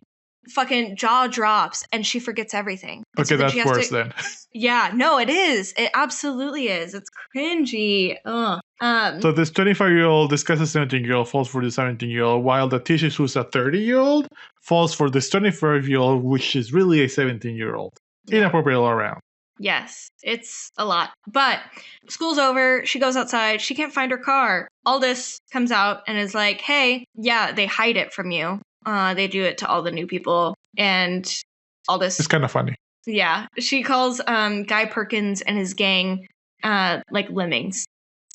fucking jaw drops and she forgets everything. Okay, that's worse then. Yeah, no, it is. It absolutely is. It's cringy. So this 25-year-old discusses 17-year-old, falls for the 17-year-old, while the teacher who's a 30-year-old falls for this 25-year-old, which is really a 17-year-old. Inappropriate all around. Yes, it's a lot. But school's over. She goes outside. She can't find her car. Aldous comes out and is like, hey, yeah, they hide it from you. They do it to all the new people, and all this. It's kind of funny. Yeah, she calls Guy Perkins and his gang like lemmings,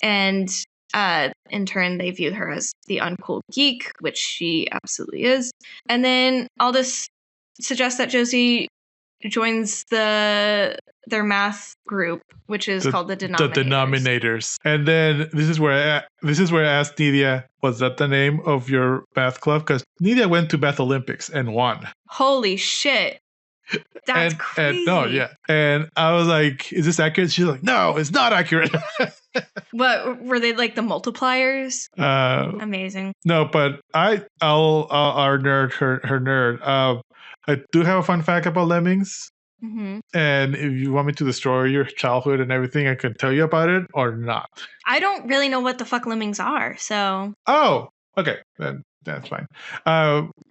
and In turn, they view her as the uncool geek, which she absolutely is. And then all this suggests that Josie joins their math group, which is called the Denominators. The Denominators. And then this is where I asked Nidia, was that the name of your math club? Because Nidia went to Math Olympics and won. Holy shit. That's crazy. And I was like, is this accurate? She's like, no, it's not accurate. What were they, like the multipliers? Amazing. No, but our nerd, her nerd. I do have a fun fact about lemmings. Mm-hmm. And if you want me to destroy your childhood and everything, I can tell you about it or not. I don't really know what the fuck lemmings are, so. Oh, okay. Then that's fine.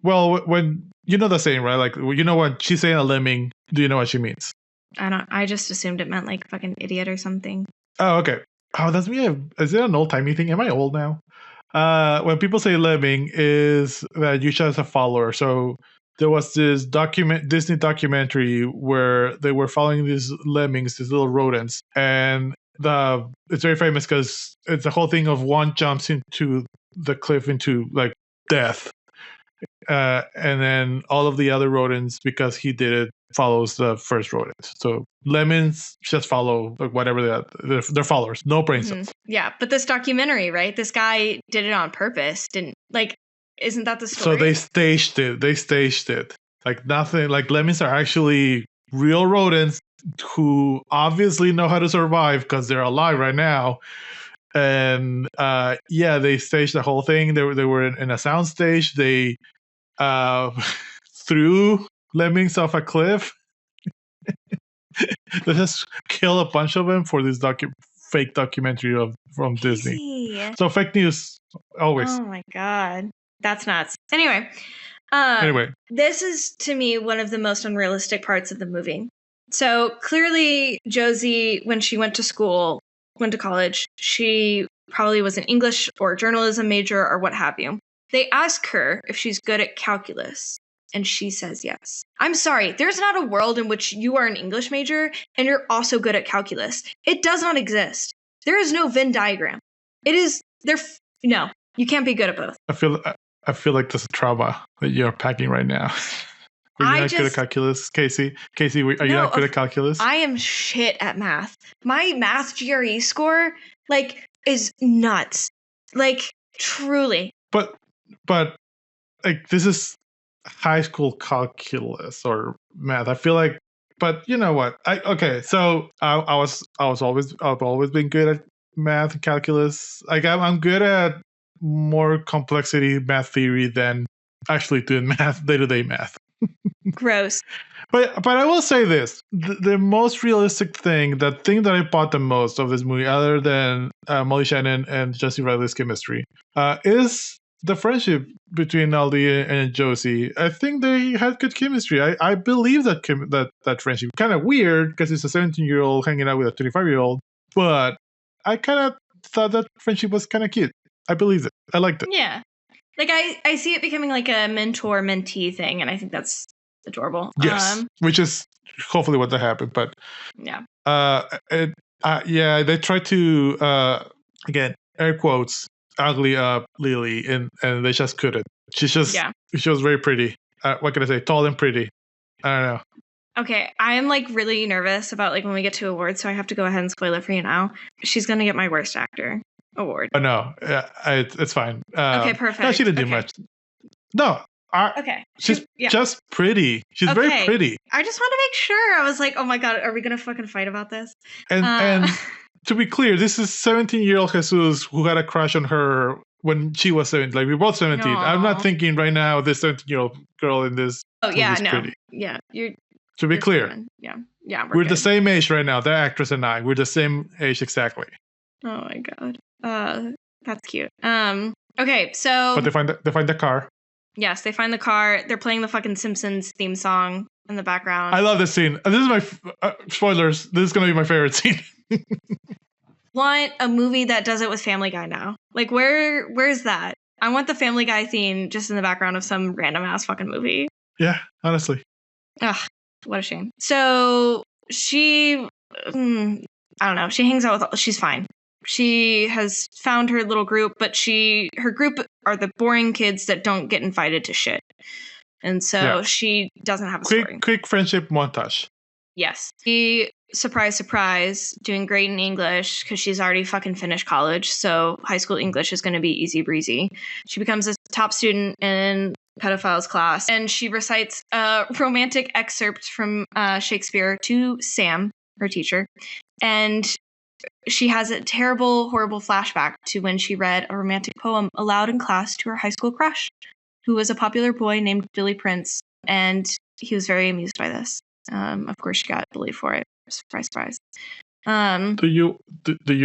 Well, when you know the saying, right? Like, you know when she's saying a lemming, do you know what she means? I just assumed it meant like fucking idiot or something. Oh, okay. Oh, that's me. Is it an old timey thing? Am I old now? When people say lemming, is that you should as a follower. So there was this Disney documentary where they were following these lemmings, these little rodents, and it's very famous because it's the whole thing of one jumps into the cliff into like death, and then all of the other rodents, because he did it, follows the first rodent. So lemons just follow like whatever they're followers, no brain cells. Yeah, but this documentary, right? This guy did it on purpose. Isn't that the story? So they staged it. Like nothing. Like lemons are actually real rodents who obviously know how to survive because they're alive right now. And they staged the whole thing. They were in a sound stage. They threw lemmings off a cliff. They just kill a bunch of them for this fake documentary from Disney. So fake news always. Oh my god, that's nuts. Anyway, this is to me one of the most unrealistic parts of the movie. So clearly, Josie, when she went to college, she probably was an English or journalism major or what have you. They ask her if she's good at calculus, and she says yes. I'm sorry, there's not a world in which you are an English major and you're also good at calculus. It does not exist. There is no Venn diagram. No, you can't be good at both. I feel like there's a trauma that you're packing right now. Are you not good at calculus, Casey? Casey, are you not good at calculus? I am shit at math. My math GRE score, is nuts. Truly. But this is high school calculus or math. I feel like, but you know what? I've always been good at math and calculus. I'm good at more complexity math theory than actually doing day-to-day math. Gross. But I will say this: the most realistic thing, the thing that I bought the most of this movie, other than Molly Shannon and Jesse Riley's chemistry, is the friendship between Aldi and Josie. I think they had good chemistry. I believe that friendship. Kind of weird because it's a 17-year-old hanging out with a 25-year-old, but I kind of thought that friendship was kind of cute. I believed it. I liked it. Yeah. I see it becoming like a mentor-mentee thing, and I think that's adorable. Yes, which is hopefully what happened. But yeah, they tried to again air quotes ugly up Lily, and they just couldn't. She was very pretty. What can I say? Tall and pretty. I don't know. Okay, I'm really nervous about when we get to awards, so I have to go ahead and spoil it for you now. She's gonna get my worst actor award. Oh no, it's fine. Okay, perfect. No, she didn't do much. No. Okay. She's just pretty. She's very pretty. I just want to make sure. I was like, oh my god, are we going to fucking fight about this? And to be clear, this is 17-year-old Jesus who had a crush on her when she was 17. We're both 17. Aww. I'm not thinking right now this 17-year-old girl in this. Oh, yeah, no. Pretty. Yeah. To be clear. Fine. Yeah. We're the same age right now. The actress and I. We're the same age exactly. Oh my god. That's cute. Okay, so. But they find the car. Yes, they find the car. They're playing the fucking Simpsons theme song in the background. I love this scene. This is my spoilers. This is going to be my favorite scene. Want a movie that does it with Family Guy now? Where's that? I want the Family Guy theme just in the background of some random ass fucking movie. Yeah, honestly. Ugh, what a shame. So she, I don't know. She hangs out with. She's fine. She has found her little group, but her group are the boring kids that don't get invited to shit. And so she doesn't have a story. Quick friendship montage. Yes. She, surprise, doing great in English because she's already fucking finished college. So high school English is going to be easy breezy. She becomes a top student in pedophiles class, and she recites a romantic excerpt from Shakespeare to Sam, her teacher. And she has a terrible, horrible flashback to when she read a romantic poem aloud in class to her high school crush, who was a popular boy named Billy Prince, and he was very amused by this. Of course, she got bullied for it. Surprise, surprise. Do you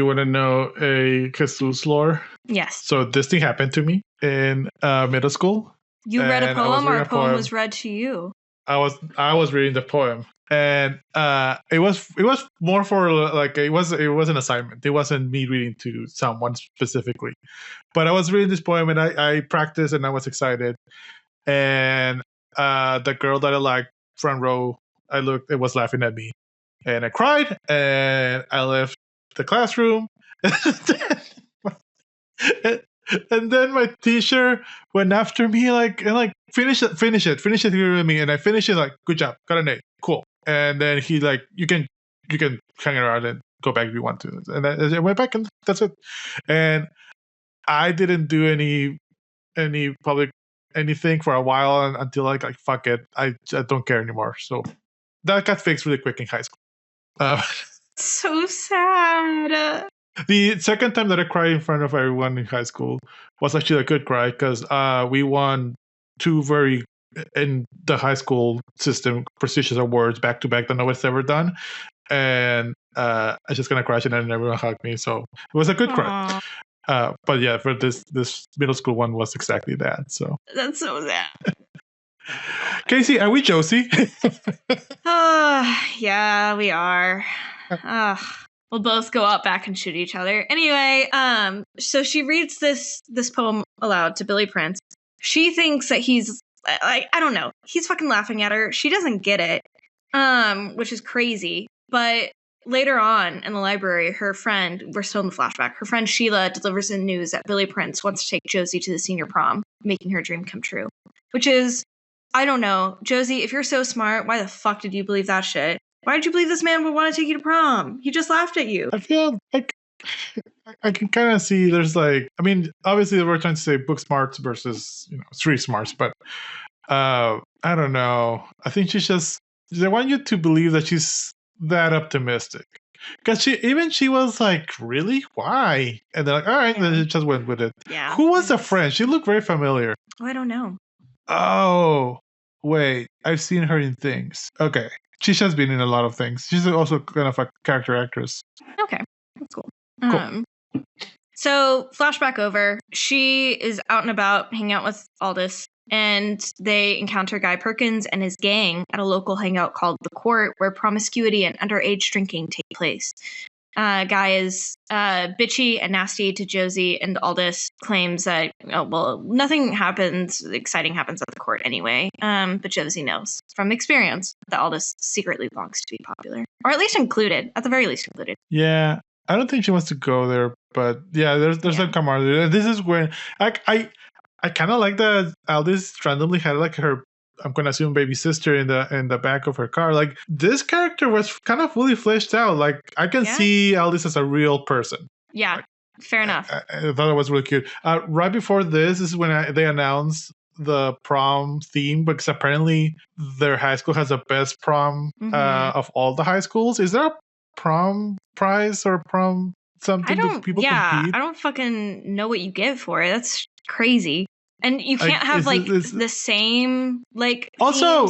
want to know a Jesús-lore? Yes. So this thing happened to me in middle school. You read a poem, or a poem was read to you? I was reading the poem, and it was more for like it was an assignment. It wasn't me reading to someone specifically, but I was reading this poem, and I practiced, and I was excited. And the girl that I liked, front row, I looked, it was laughing at me, and I cried, and I left the classroom. And then my teacher went after me finish it here with me, and I finished it like, good job, got an A, cool. And then he like, you can hang around and go back if you want to. And I went back, and that's it. And I didn't do any public anything for a while until like fuck it, I don't care anymore. So that got fixed really quick in high school. So sad. The second time that I cried in front of everyone in high school was actually a good cry, because we won two very, in the high school system, prestigious awards back to back that nobody's ever done. And I just kind of crashed, and then everyone hugged me. So it was a good cry. But yeah, for this middle school one was exactly that. So that's so sad. Casey, are we Josie? Yeah, we are. We'll both go out back and shoot each other. Anyway, so she reads this poem aloud to Billy Prince. She thinks that he's like, I don't know, he's fucking laughing at her. She doesn't get it, which is crazy. But later on in the library, her friend, we're still in the flashback, her friend Sheila delivers the news that Billy Prince wants to take Josie to the senior prom, making her dream come true. Which is, I don't know, Josie, if you're so smart, why the fuck did you believe that shit? Why did you believe this man would want to take you to prom? He just laughed at you. I feel like I can kind of see there's like, I mean, obviously we're trying to say book smarts versus, street smarts, but I don't know. I think they want you to believe that she's that optimistic. Because she was like, really? Why? And they're like, all right, then she just went with it. Yeah. Who was the friend? She looked very familiar. Oh, I don't know. Oh, wait. I've seen her in things. Okay. She's just been in a lot of things. She's also kind of a character actress. Okay. That's cool. So, flashback over. She is out and about, hanging out with Aldous, and they encounter Guy Perkins and his gang at a local hangout called The Court, where promiscuity and underage drinking take place. Guy is bitchy and nasty to Josie, and Aldous claims that, nothing exciting happens at the court anyway. But Josie knows from experience that Aldous secretly longs to be popular, or at least included, at the very least included. Yeah, I don't think she wants to go there, but yeah, there's some camaraderie. This is when I kind of like that Aldous randomly had like her, I'm gonna assume, baby sister in the back of her car. Like, this character was kind of fully fleshed out. Like, I can see Aldous as a real person. Yeah, like, fair enough. I thought it was really cute. Right before this is when they announced the prom theme, because apparently their high school has the best prom of all the high schools. Is there a prom prize or prom something that people compete? I don't fucking know what you get for it. That's crazy. And you can't have the same like. Also,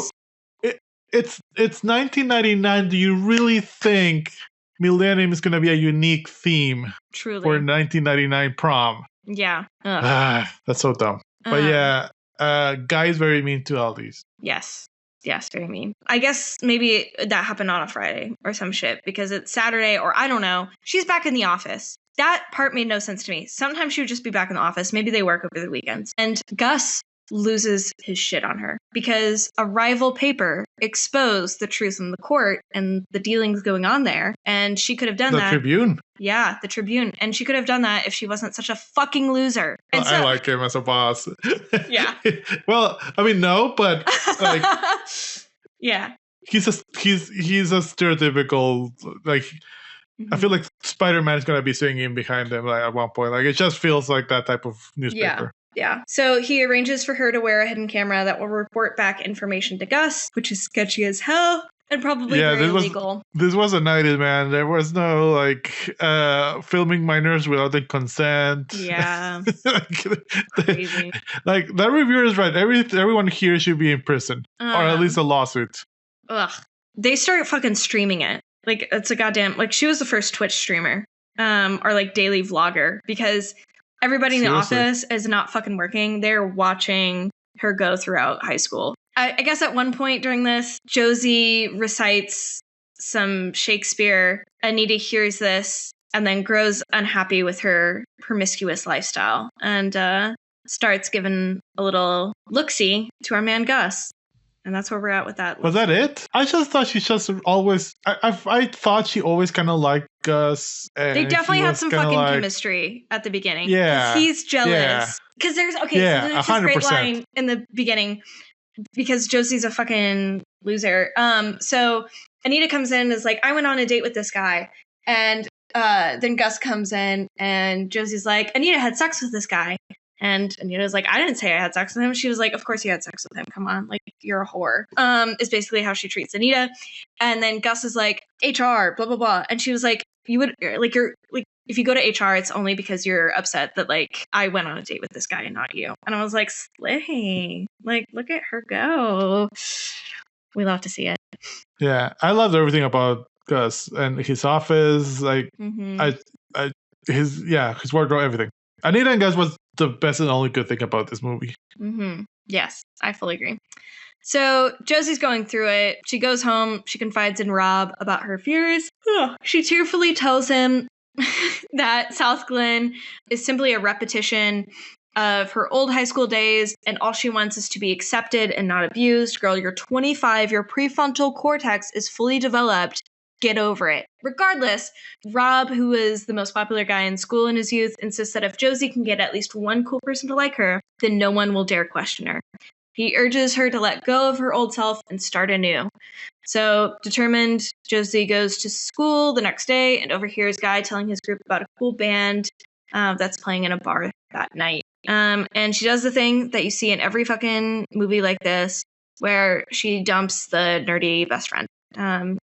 themes. It's 1999. Do you really think Millennium is going to be a unique theme Truly for 1999 prom? Yeah. That's so dumb. But yeah, Guy's very mean to all these. Yes, very mean. I guess maybe that happened on a Friday or some shit, because it's Saturday, or I don't know. She's back in the office. That part made no sense to me. Sometimes she would just be back in the office. Maybe they work over the weekends. And Gus loses his shit on her because a rival paper exposed the truth in the court and the dealings going on there. And she could have done that. The Tribune? Yeah, the Tribune. And she could have done that if she wasn't such a fucking loser. And I like him as a boss. Yeah. Well, I mean, no, but like, yeah. He's a stereotypical, like, I feel like Spider-Man is going to be singing behind him like, at one point. Like, it just feels like that type of newspaper. Yeah. So he arranges for her to wear a hidden camera that will report back information to Gus, which is sketchy as hell and probably very illegal. This was a 90s, man. There was no, like, filming minors without the consent. Yeah. Crazy. Like, that reviewer is right. Everyone here should be in prison. Or at least a lawsuit. Ugh. They start fucking streaming it. Like, it's a goddamn... Like, she was the first Twitch streamer. Or, like, daily vlogger. Because everybody in the office is not fucking working. They're watching her go throughout high school. I guess at one point during this, Josie recites some Shakespeare. Anita hears this and then grows unhappy with her promiscuous lifestyle. And starts giving a little look-see to our man Gus. And that's where we're at with that. Was that it? I just thought she just always... I thought she always kind of liked Gus. They definitely had some fucking chemistry at the beginning. Yeah. He's jealous. Because there's... Okay, so there's this great line in the beginning. Because Josie's a fucking loser. So Anita comes in and is like, I went on a date with this guy. And then Gus comes in and Josie's like, Anita had sex with this guy. And Anita's like, I didn't say I had sex with him. She was like, of course you had sex with him. Come on. Like, you're a whore. Is basically how she treats Anita. And then Gus is like, HR, blah, blah, blah. And she was like, you would, like, you're, like, if you go to HR, it's only because you're upset that, like, I went on a date with this guy and not you. And I was like, slay. Like, look at her go. We love to see it. Yeah. I loved everything about Gus and his office. Like, his wardrobe, everything. Anita and Gus was the best and only good thing about this movie. Yes, I fully agree. So Josie's going through it. She goes home. She confides in Rob about her fears. She tearfully tells him that South Glen is simply a repetition of her old high school days, and all she wants is to be accepted and not abused. Girl, you're 25. Your prefrontal cortex is fully developed. Get over it. Regardless, Rob, who is the most popular guy in school in his youth, insists that if Josie can get at least one cool person to like her, then no one will dare question her. He urges her to let go of her old self and start anew. So, determined, Josie goes to school the next day and overhears Guy telling his group about a cool band that's playing in a bar that night. And she does the thing that you see in every fucking movie like this, where she dumps the nerdy best friend.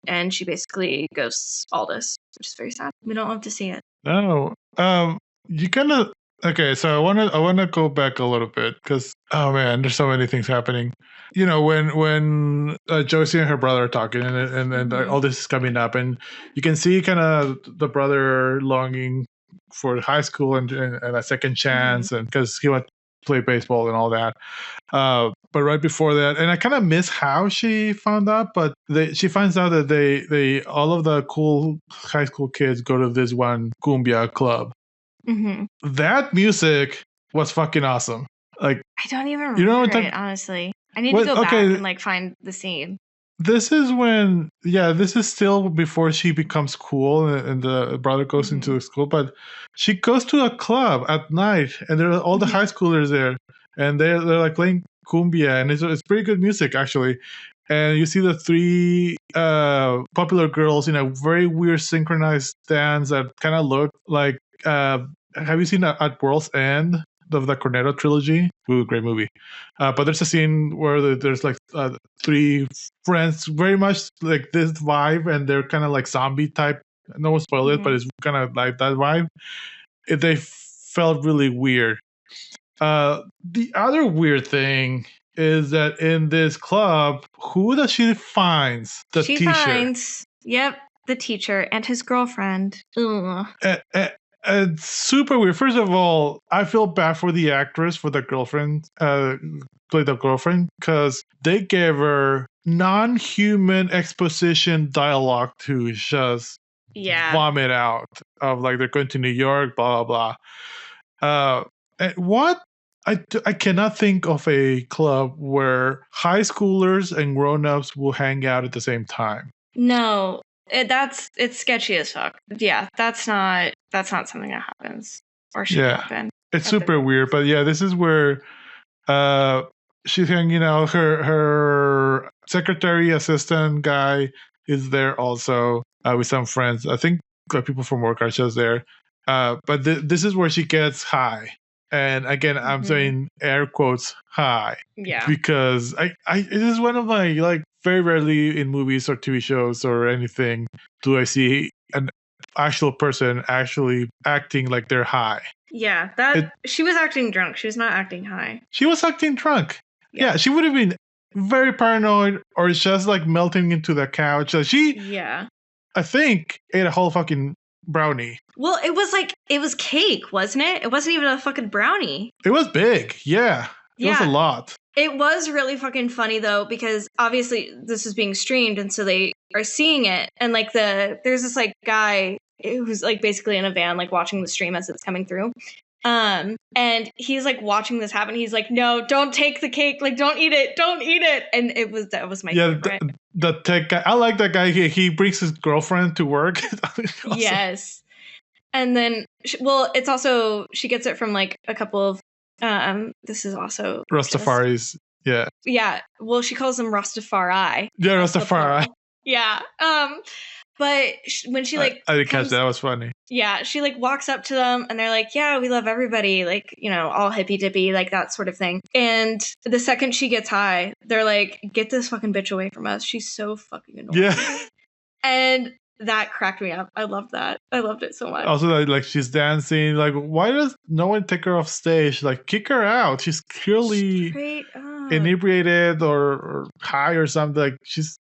And she basically ghosts Aldous, which is very sad. We don't love to see it. No. You kind of... Okay, so I wanna go back a little bit because, oh man, there's so many things happening. You know, when Josie and her brother are talking and all this is coming up, and you can see kind of the brother longing for high school and a second chance, and because he went to play baseball and all that. But right before that, and I kind of miss how she found out, but she finds out that they all of the cool high school kids go to this one cumbia club. That music was fucking awesome. Like, I don't even remember it, honestly. I need to go back and like find the scene. This is when, this is still before she becomes cool and the brother goes into the school, but she goes to a club at night and there are all the high schoolers there and they're like playing cumbia, and it's pretty good music actually. And you see the three popular girls in a very weird synchronized dance that kind of look like, have you seen At World's End of the Cornetto trilogy? Ooh, great movie. But there's a scene where there's like three friends, very much like this vibe, and they're kind of like zombie type. No one spoiled it, but it's kind of like that vibe. They felt really weird. The other weird thing is that in this club, who does she find? The teacher. She finds, the teacher and his girlfriend. It's super weird. First of all, I feel bad for the actress, for the girlfriend, play the girlfriend, because they gave her non-human exposition dialogue to just vomit out of like they're going to New York, blah blah blah. And what I cannot think of a club where high schoolers and grown-ups will hang out at the same time. No, it's sketchy as fuck. Yeah, that's not something that happens or should happen. It's super weird, but yeah, this is where she's hanging out. Her secretary assistant guy is there also with some friends. I think people from work are just there. But this is where she gets high. And again, I'm saying air quotes high. Yeah. Because it is one of my, like, very rarely in movies or TV shows or anything do I see an actual person actually acting like they're high. Yeah, she was acting drunk. She was not acting high. She was acting drunk. Yeah, she would have been very paranoid or just like melting into the couch. I think, ate a whole fucking brownie. Well, it was cake, wasn't it? It wasn't even a fucking brownie. It was big. Yeah. It was a lot. It was really fucking funny though, because obviously this is being streamed and so they are seeing it. And like there's this like guy who's like basically in a van, like watching the stream as it's coming through. And he's like watching this happen. He's like, no, don't take the cake. Like, don't eat it. Don't eat it. And that was my favorite. The tech guy. I like that guy. He brings his girlfriend to work. Awesome. Yes. And then, it's also, she gets it from like a couple of, this is also Rastafaris. Yeah. Yeah. Well, she calls them Rastafari. Yeah, Rastafari. Yeah. But when she like, I didn't catch that. That was funny. Yeah, she like walks up to them and they're like, yeah, we love everybody, like, you know, all hippy dippy, like that sort of thing. And the second she gets high, they're like, get this fucking bitch away from us. She's so fucking annoying. Yeah. And that cracked me up. I loved that. I loved it so much. Also, like she's dancing. Like, why does no one take her off stage? Like, kick her out. She's clearly inebriated or high or something. Like, she's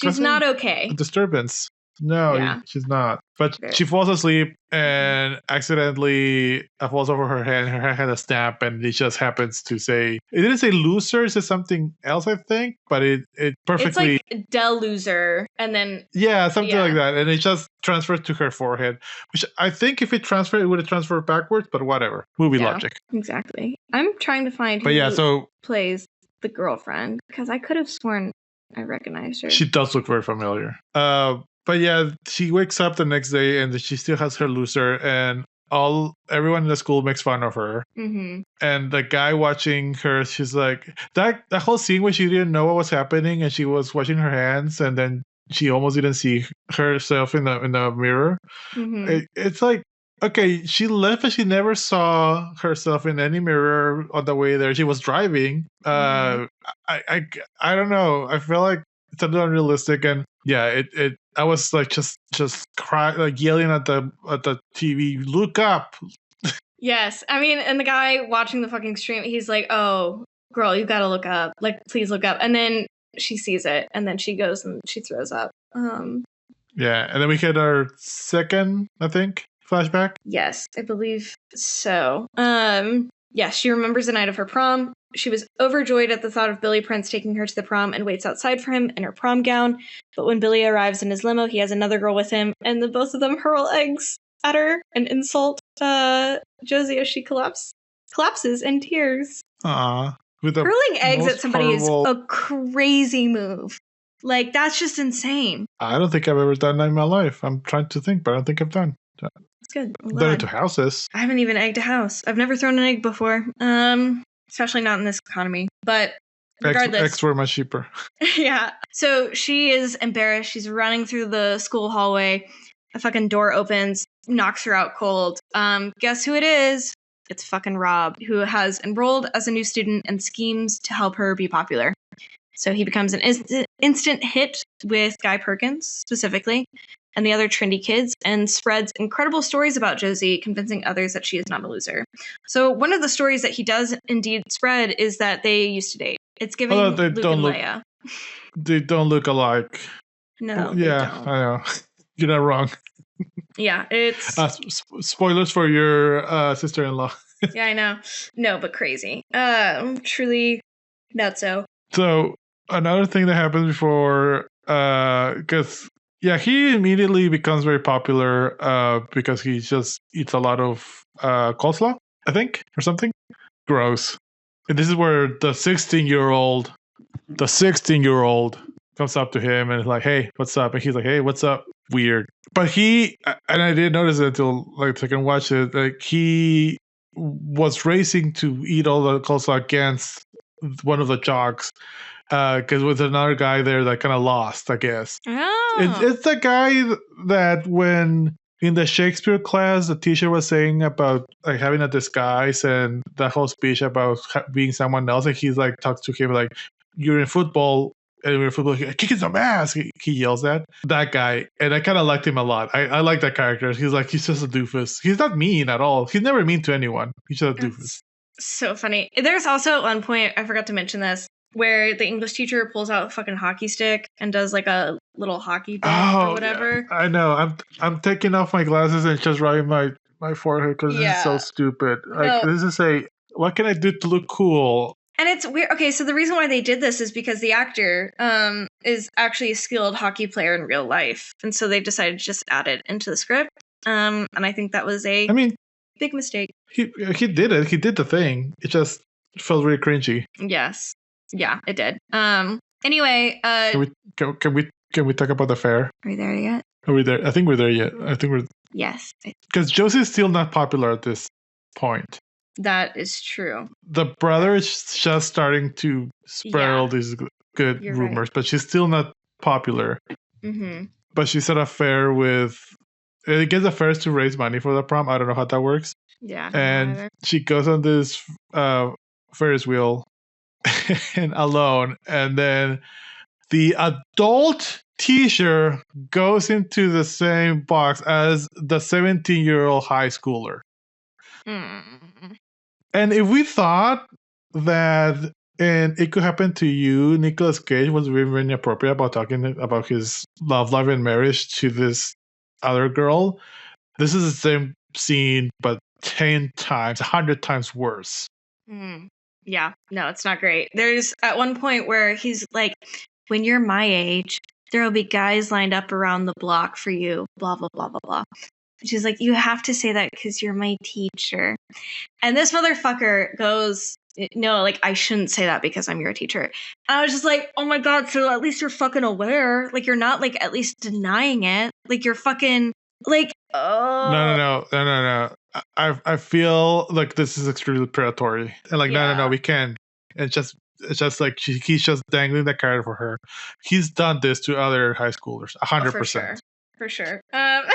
not okay. Disturbance. No, she's not. But she falls asleep and accidentally falls over her head. Her head had a snap, and it just happens to say, it didn't say loser, it says something else, I think, but it perfectly. It's like Del loser, and then. Yeah, something like that. And it just transferred to her forehead, which I think if it transferred, it would have transferred backwards, but whatever. Movie logic. Exactly. I'm trying to find who plays the girlfriend, because I could have sworn I recognized her. She does look very familiar. But yeah, she wakes up the next day and she still has her loser, and everyone in the school makes fun of her. Mm-hmm. And the guy watching her, she's like, that whole scene where she didn't know what was happening and she was washing her hands and then she almost didn't see herself in the mirror. Mm-hmm. It's like, okay, she left but she never saw herself in any mirror on the way there. She was driving. Mm-hmm. I don't know. I feel like it's a little unrealistic, and yeah, I was like just cry, like yelling at the TV, look up. Yes, I mean, and the guy watching the fucking stream, he's like, oh, girl, you gotta look up. Like, please look up. And then she sees it, and then she goes and she throws up. Yeah, and then we get our second, I think, flashback. Yes, I believe so. Yes, she remembers the night of her prom. She was overjoyed at the thought of Billy Prince taking her to the prom and waits outside for him in her prom gown. But when Billy arrives in his limo, he has another girl with him, and the both of them hurl eggs at her and insult Josie as she collapses in tears. Aww. Hurling eggs at somebody is a crazy move. Like, that's just insane. I don't think I've ever done that in my life. I'm trying to think, but I don't think I've done. It's good. I've done it to houses. I haven't even egged a house. I've never thrown an egg before. Especially not in this economy. But regardless. Eggs were much cheaper. Yeah. So she is embarrassed. She's running through the school hallway. A fucking door opens, knocks her out cold. Guess who it is? It's fucking Rob, who has enrolled as a new student and schemes to help her be popular. So he becomes an instant hit with Guy Perkins, specifically, and the other trendy kids, and spreads incredible stories about Josie, convincing others that she is not a loser. So one of the stories that he does indeed spread is that they used to date. It's giving Luke and Leia. They don't look alike. No, yeah, don't. I know. You're not wrong. Yeah, it's... spoilers for your sister-in-law. Yeah, I know. No, but crazy. Truly nutso. So, another thing that happens before... because... Yeah, he immediately becomes very popular because he just eats a lot of coleslaw, I think, or something. gross. And this is where the 16-year-old comes up to him and is like, "Hey, what's up?" And he's like, "Hey, what's up?" Weird. But and I didn't notice it until like I can watch it. Like he was racing to eat all the coleslaw against one of the jocks because with another guy there that kind of lost, I guess. Oh. It's the guy that when in the Shakespeare class, the teacher was saying about like having a disguise and that whole speech about being someone else. And he's like talks to him like, "You're in football." And we're football, kicking some ass. He yells at that guy, and I kind of liked him a lot. I like that character. He's just a doofus. He's not mean at all. He's never mean to anyone. He's just a doofus. So funny. There's also at one point, I forgot to mention this, where the English teacher pulls out a fucking hockey stick and does like a little hockey bump or whatever. Yeah. I know. I'm taking off my glasses and just rubbing my forehead because this is so stupid. Like this is what can I do to look cool? And it's weird. Okay, so the reason why they did this is because the actor is actually a skilled hockey player in real life. And so they decided to just add it into the script. And I think that was a big mistake. He did it. He did the thing. It just felt really cringy. Yes. Yeah, it did. Anyway. Can we talk about the fair? Are we there yet? Are we there? I think we're there yet. I think we're... Yes. Because Josie's still not popular at this point. That is true. The brother is just starting to spread all these good rumors, but she's still not popular. Mm-hmm. But she's at a fair with... It gets the fairs to raise money for the prom. I don't know how that works. Yeah. And she goes on this Ferris wheel and alone. And then the adult teacher goes into the same box as the 17-year-old high schooler. And if we thought that and it could happen to you, Nicolas Cage was very inappropriate about talking about his love life and marriage to this other girl, this is the same scene, but 10 times, 100 times worse. Yeah, no, it's not great. There's at one point where he's like, when you're my age, there will be guys lined up around the block for you, blah, blah, blah, blah, blah. She's like, you have to say that because you're my teacher. And this motherfucker goes, no, like, I shouldn't say that because I'm your teacher. And I was just like, oh my God, so at least you're fucking aware. Like, you're not, like, at least denying it. Like, you're fucking, like, oh. No. I feel like this is extremely predatory. And like, no, we can't. It's just like he's just dangling the carrot for her. He's done this to other high schoolers, 100%. For sure.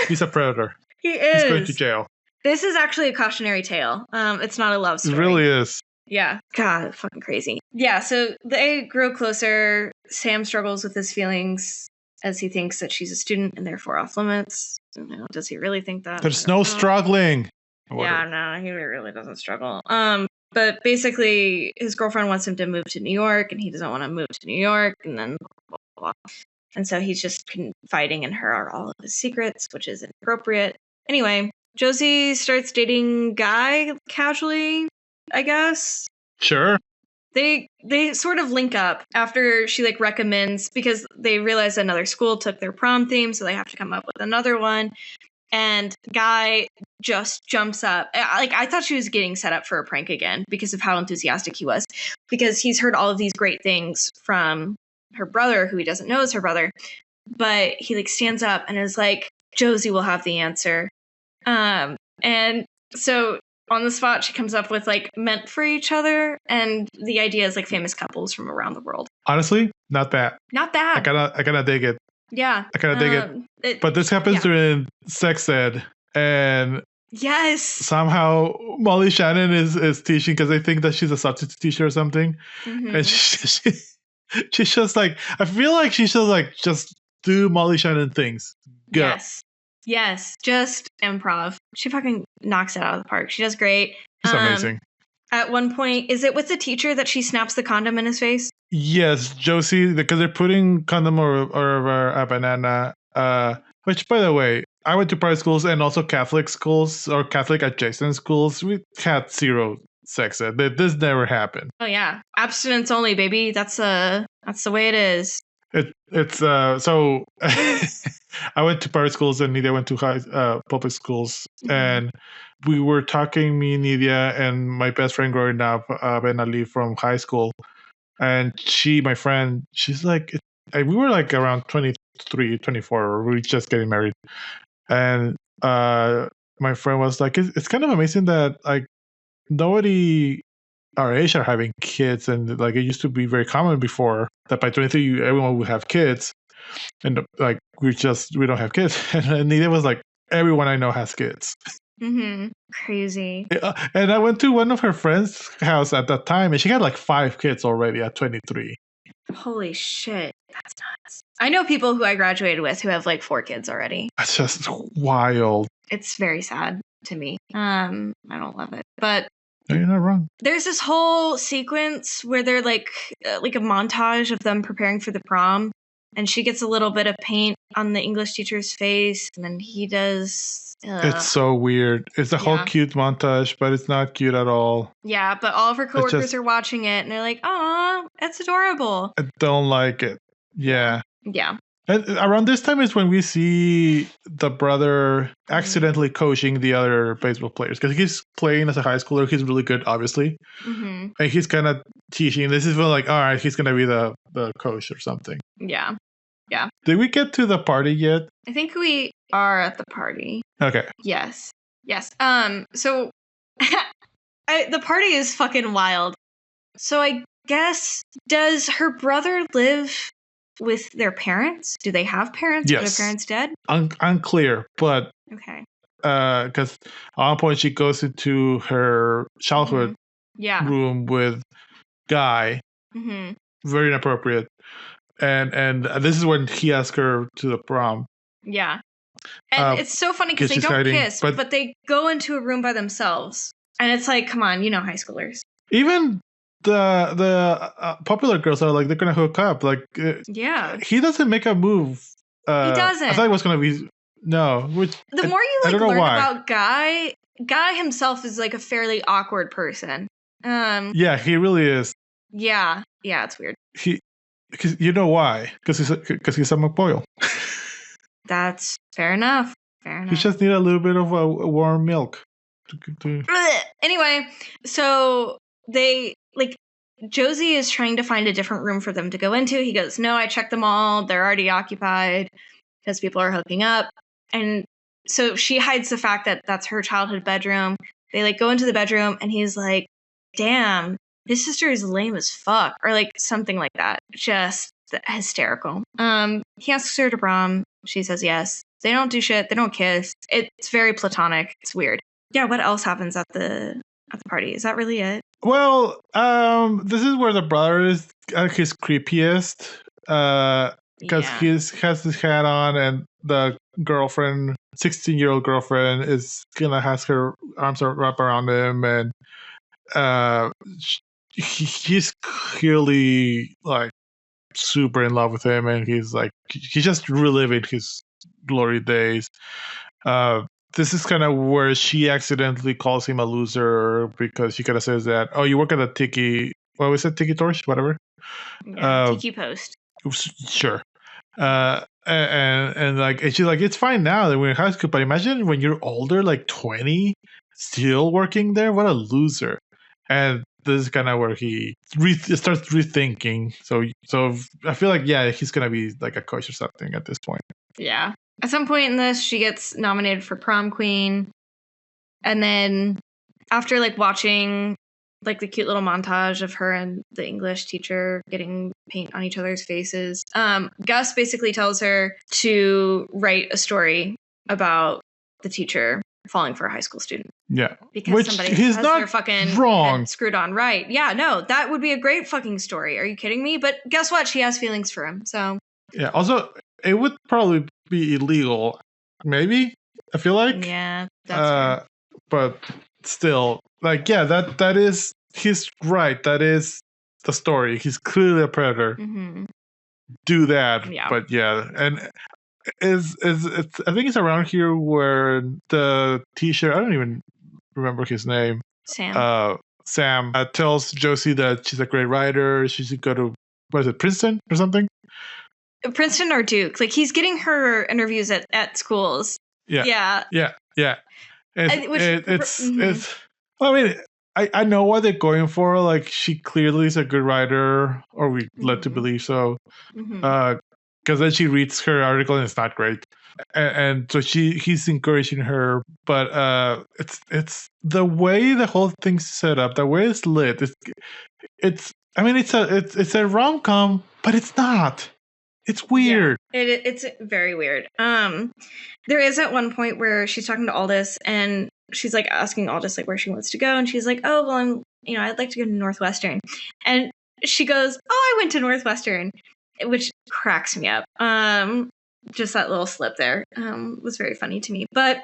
He's a predator. He is. He's going to jail. This is actually a cautionary tale. It's not a love story. It really is. Yeah. God, fucking crazy. Yeah, so they grow closer. Sam struggles with his feelings as he thinks that she's a student and therefore off limits. Does he really think that? There's no struggling. Yeah, no, he really doesn't struggle. But basically, his girlfriend wants him to move to New York, and he doesn't want to move to New York, and then blah, blah, blah. And so he's just confiding in her all of his secrets, which is inappropriate. Anyway, Josie starts dating Guy casually, I guess. Sure. They sort of link up after she like recommends, because they realize another school took their prom theme, so they have to come up with another one. And Guy just jumps up. Like, I thought she was getting set up for a prank again because of how enthusiastic he was, because he's heard all of these great things from her brother, who he doesn't know is her brother. But he like stands up and is like, Josie will have the answer. And so on the spot, she comes up with like meant for each other. And the idea is like famous couples from around the world. Honestly, not bad. Not bad. I gotta dig it. Yeah. I kind of dig it. But this happens during sex ed. And yes, somehow Molly Shannon is teaching because they think that she's a substitute teacher or something. Mm-hmm. And she's just like, I feel like she's just like, just do Molly Shannon things. Go. Yes. Just improv. She fucking knocks it out of the park. She does great. It's amazing. At one point, is it with the teacher that she snaps the condom in his face? Yes, Josie, because they're putting condom over a banana. Which, by the way, I went to private schools and also Catholic schools or Catholic adjacent schools. We had zero sex ed. This never happened. Oh yeah, abstinence only, baby. That's the way it is. It's so I went to private schools and Nidia went to public schools, and we were talking, me, Nidia, and my best friend growing up, Ben Ali from high school, and my friend, she's like, we were like around 23, 24, we were just getting married, and my friend was like, it's kind of amazing that like nobody our age are having kids, and like it used to be very common before that by 23 everyone would have kids, and like we don't have kids. And Nita was like, everyone I know has kids. Crazy. And I went to one of her friends' house at that time, and she had like 5 kids already at 23. Holy shit, that's nuts. I know people who I graduated with who have like 4 kids already. That's just wild. It's very sad to me. I don't love it, but no, you're not wrong. There's this whole sequence where they're like a montage of them preparing for the prom, and she gets a little bit of paint on the English teacher's face, and then he does. It's so weird. It's a whole cute montage, but it's not cute at all. Yeah, but all of her coworkers are watching it, and they're like, "Aw, that's adorable." I don't like it. Yeah. Yeah. And around this time is when we see the brother accidentally coaching the other baseball players, because he's playing as a high schooler. He's really good, obviously. And he's kind of teaching. This is when like, all right, he's going to be the coach or something. Yeah. Yeah. Did we get to the party yet? I think we are at the party. Okay. Yes. Yes. So the party is fucking wild. So I guess, does her brother live with their parents? Do they have parents? Yes. Are their parents dead? Unclear, but okay. Because at one point she goes into her childhood room with Guy. Very inappropriate, and this is when he asks her to the prom. Yeah, and it's so funny because they don't kiss, but they go into a room by themselves, and it's like, come on, high schoolers. Even the popular girls are like, they're gonna hook up. Like, he doesn't make a move. He doesn't. I thought it was gonna be no. The more you learn about Guy himself is like a fairly awkward person. Yeah, he really is. Yeah, it's weird. Because you know why? Because he's a McBoyle. That's fair enough. You just need a little bit of warm milk. Anyway, so they Josie is trying to find a different room for them to go into. He goes, "No, I checked them all. They're already occupied because people are hooking up." And so she hides the fact that that's her childhood bedroom. They go into the bedroom, and he's like, "Damn, his sister is lame as fuck," or something like that. Just hysterical. He asks her to prom. She says yes. They don't do shit. They don't kiss. It's very platonic. It's weird. Yeah. What else happens at the party? Is that really it? Well, this is where the brother is at his creepiest, because he has his hat on, and the girlfriend, 16-year-old girlfriend, is gonna have her arms wrapped around him, and he's clearly super in love with him, and he's just reliving his glory days. This is kind of where she accidentally calls him a loser, because she kind of says that, "Oh, you work at a tiki, what was it, tiki torch, whatever." Tiki post. Sure. And she's like, "It's fine now that we're in high school, but imagine when you're older, 20, still working there. What a loser." And this is kind of where he starts rethinking. So I feel like, he's gonna be like a coach or something at this point. Yeah. At some point in this, she gets nominated for prom queen, and then after watching the cute little montage of her and the English teacher getting paint on each other's faces, Gus basically tells her to write a story about the teacher falling for a high school student. Yeah. Because somebody has their fucking wrong screwed on right. Yeah, no, that would be a great fucking story. Are you kidding me? But guess what? She has feelings for him, so. Yeah, also, it would probably be illegal. Maybe? I feel like. Yeah, that's but still, that is, he's right. That is the story. He's clearly a predator. Do that. Yeah. But and it's I think it's around here where the teacher, I don't even remember his name. Sam. Sam tells Josie that she's a great writer. She should go to, what is it, Princeton or something? Princeton or Duke. Like, he's getting her interviews at schools. Yeah. Mm-hmm. It's. I mean, I know what they're going for. Like, she clearly is a good writer, or we led to believe so. Because then she reads her article and it's not great, and so he's encouraging her. But it's the way the whole thing's set up, the way it's lit. It's. I mean, it's a rom-com, but it's not. It's weird. Yeah, it's very weird. There is at one point where she's talking to Aldous and she's like asking Aldous like where she wants to go, and she's like, "Oh, well, I'd like to go to Northwestern," and she goes, "Oh, I went to Northwestern," which cracks me up. Just that little slip there was very funny to me. But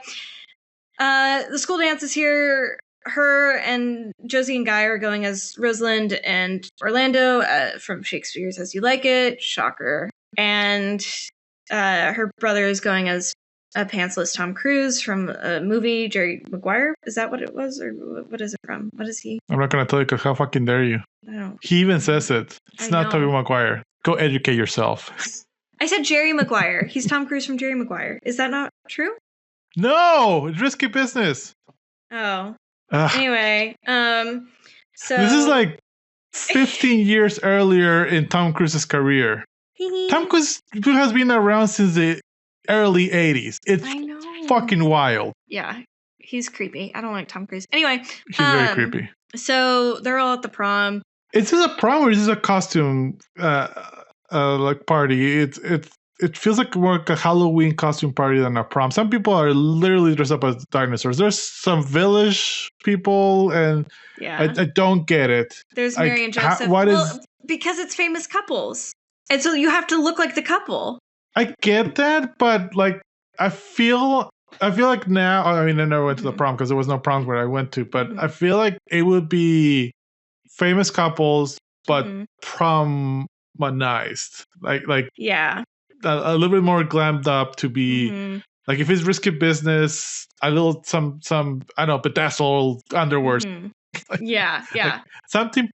the school dance is here. Her and Josie and Guy are going as Rosalind and Orlando from Shakespeare's As You Like It. Shocker. And her brother is going as a pantsless Tom Cruise from a movie, Jerry Maguire. Is that what it was? Or what is it from? What is he? I'm not going to tell you because how fucking dare you. He even says it. It's not Tobey Maguire. Go educate yourself. I said Jerry Maguire. He's Tom Cruise from Jerry Maguire. Is that not true? No! It's Risky Business. Oh. Anyway, so... This is like 15 years earlier in Tom Cruise's career. Tom Cruise has been around since the early 80s. It's fucking wild. Yeah, he's creepy. I don't like Tom Cruise. Anyway. He's very creepy. So they're all at the prom. Is this a prom or is this a costume like party? It feels like more like a Halloween costume party than a prom. Some people are literally dressed up as dinosaurs. There's some village people, and I don't get it. There's Mary and Joseph. Because it's famous couples. And so you have to look like the couple. I get that, but like I feel like now, I mean, I never went to the prom because there was no proms where I went to, but I feel like it would be famous couples, but prom-manized. Like yeah. A little bit more glammed up to be like if it's Risky Business, a little some I don't know, bedazzled underwear. Yeah. Like something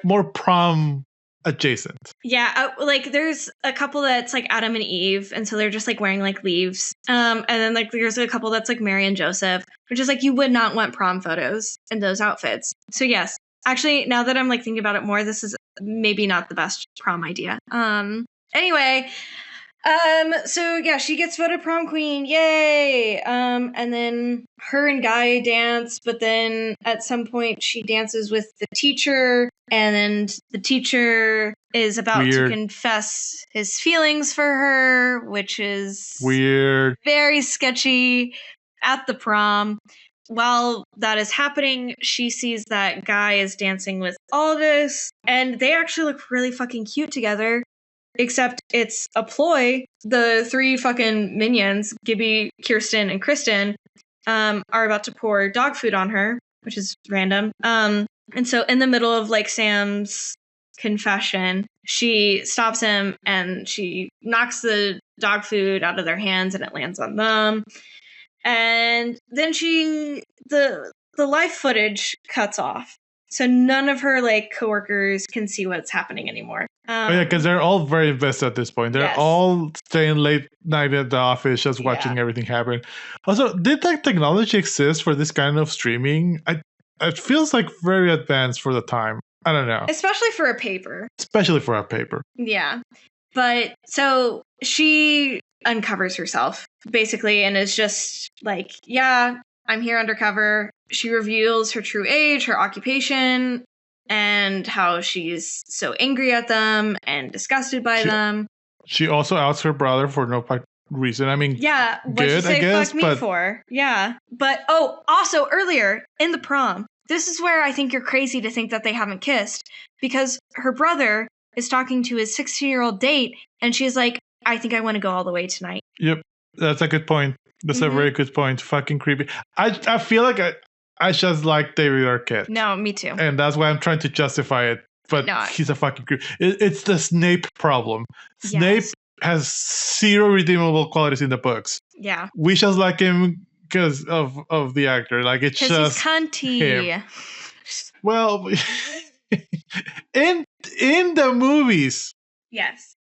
more prom adjacent. Yeah, like there's a couple that's like Adam and Eve, and so they're just like wearing like leaves. And then like there's a couple that's like Mary and Joseph, which is like you would not want prom photos in those outfits. So yes, actually, now that I'm like thinking about it more, this is maybe not the best prom idea. Anyway. So yeah, she gets voted prom queen, yay! And then her and Guy dance, but then at some point she dances with the teacher, and then the teacher is about to confess his feelings for her, which is weird, very sketchy at the prom. While that is happening, she sees that Guy is dancing with Aldous, and they actually look really fucking cute together. Except it's a ploy. The three fucking minions, Gibby, Kirsten, and Kristen, are about to pour dog food on her, which is random. And so in the middle of like Sam's confession, she stops him and she knocks the dog food out of their hands and it lands on them. And then the live footage cuts off. So none of her like coworkers can see what's happening anymore. Because they're all very invested at this point. They're all staying late night at the office, just watching everything happen. Also, did that technology exist for this kind of streaming? It feels like very advanced for the time. I don't know. Especially for a paper. Yeah. But so she uncovers herself, basically, and is just like, yeah, I'm here undercover. She reveals her true age, her occupation, and how she's so angry at them and disgusted by them. She also outs her brother for no reason. I mean, yeah, what'd you say fuck me for? Yeah. But, also earlier in the prom, this is where I think you're crazy to think that they haven't kissed, because her brother is talking to his 16-year-old date, and she's like, I think I want to go all the way tonight. Yep, that's a good point. That's a very good point. Fucking creepy. I feel like I just like David Arquette. No, me too. And that's why I'm trying to justify it. But he's a fucking creep. It's the Snape problem. Snape has zero redeemable qualities in the books. Yeah. We just like him because of the actor. Like it's just he's cunty. Him. Well, in the movies. Yes.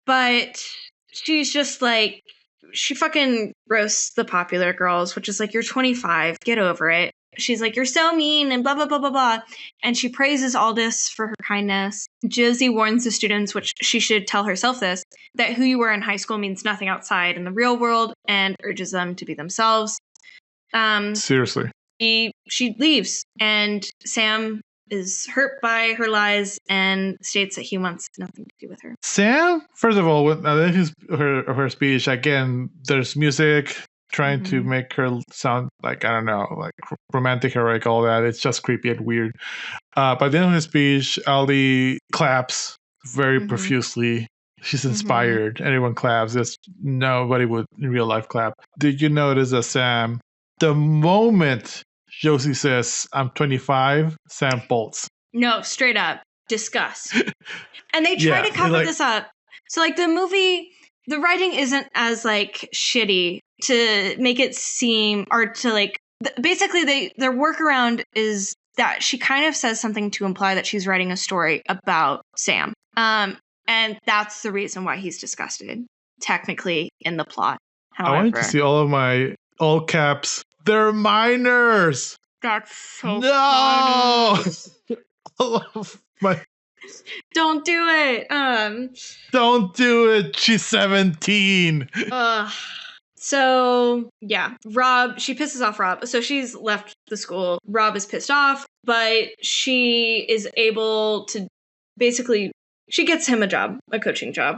But she's just like, she fucking roasts the popular girls, which is like, you're 25, get over it. She's like, you're so mean and blah, blah, blah, blah, blah. And she praises Aldous for her kindness. Josie warns the students, which she should tell herself this, that who you were in high school means nothing outside in the real world, and urges them to be themselves. Seriously. She leaves, and Sam is hurt by her lies and states that he wants nothing to do with her. Sam, first of all, I think her speech, again, there's music trying to make her sound like, I don't know, like romantic, heroic, all that. It's just creepy and weird. By the end of her speech, Aldi claps very profusely. She's inspired. Everyone claps. Nobody would in real life clap. Did you notice that Sam, the moment Josie says, I'm 25, Sam bolts? No, straight up. Disgust. And they try to cover this up. So, like, the movie, the writing isn't as, like, shitty to make it seem, or to, like, basically their workaround is that she kind of says something to imply that she's writing a story about Sam. And that's the reason why he's disgusted, technically, in the plot. However, I wanted to see all of my all caps. They're minors. That's so no. Don't do it. Don't do it. She's 17. So yeah, she pisses off Rob. So she's left the school. Rob is pissed off, but she is able to basically, she gets him a coaching job.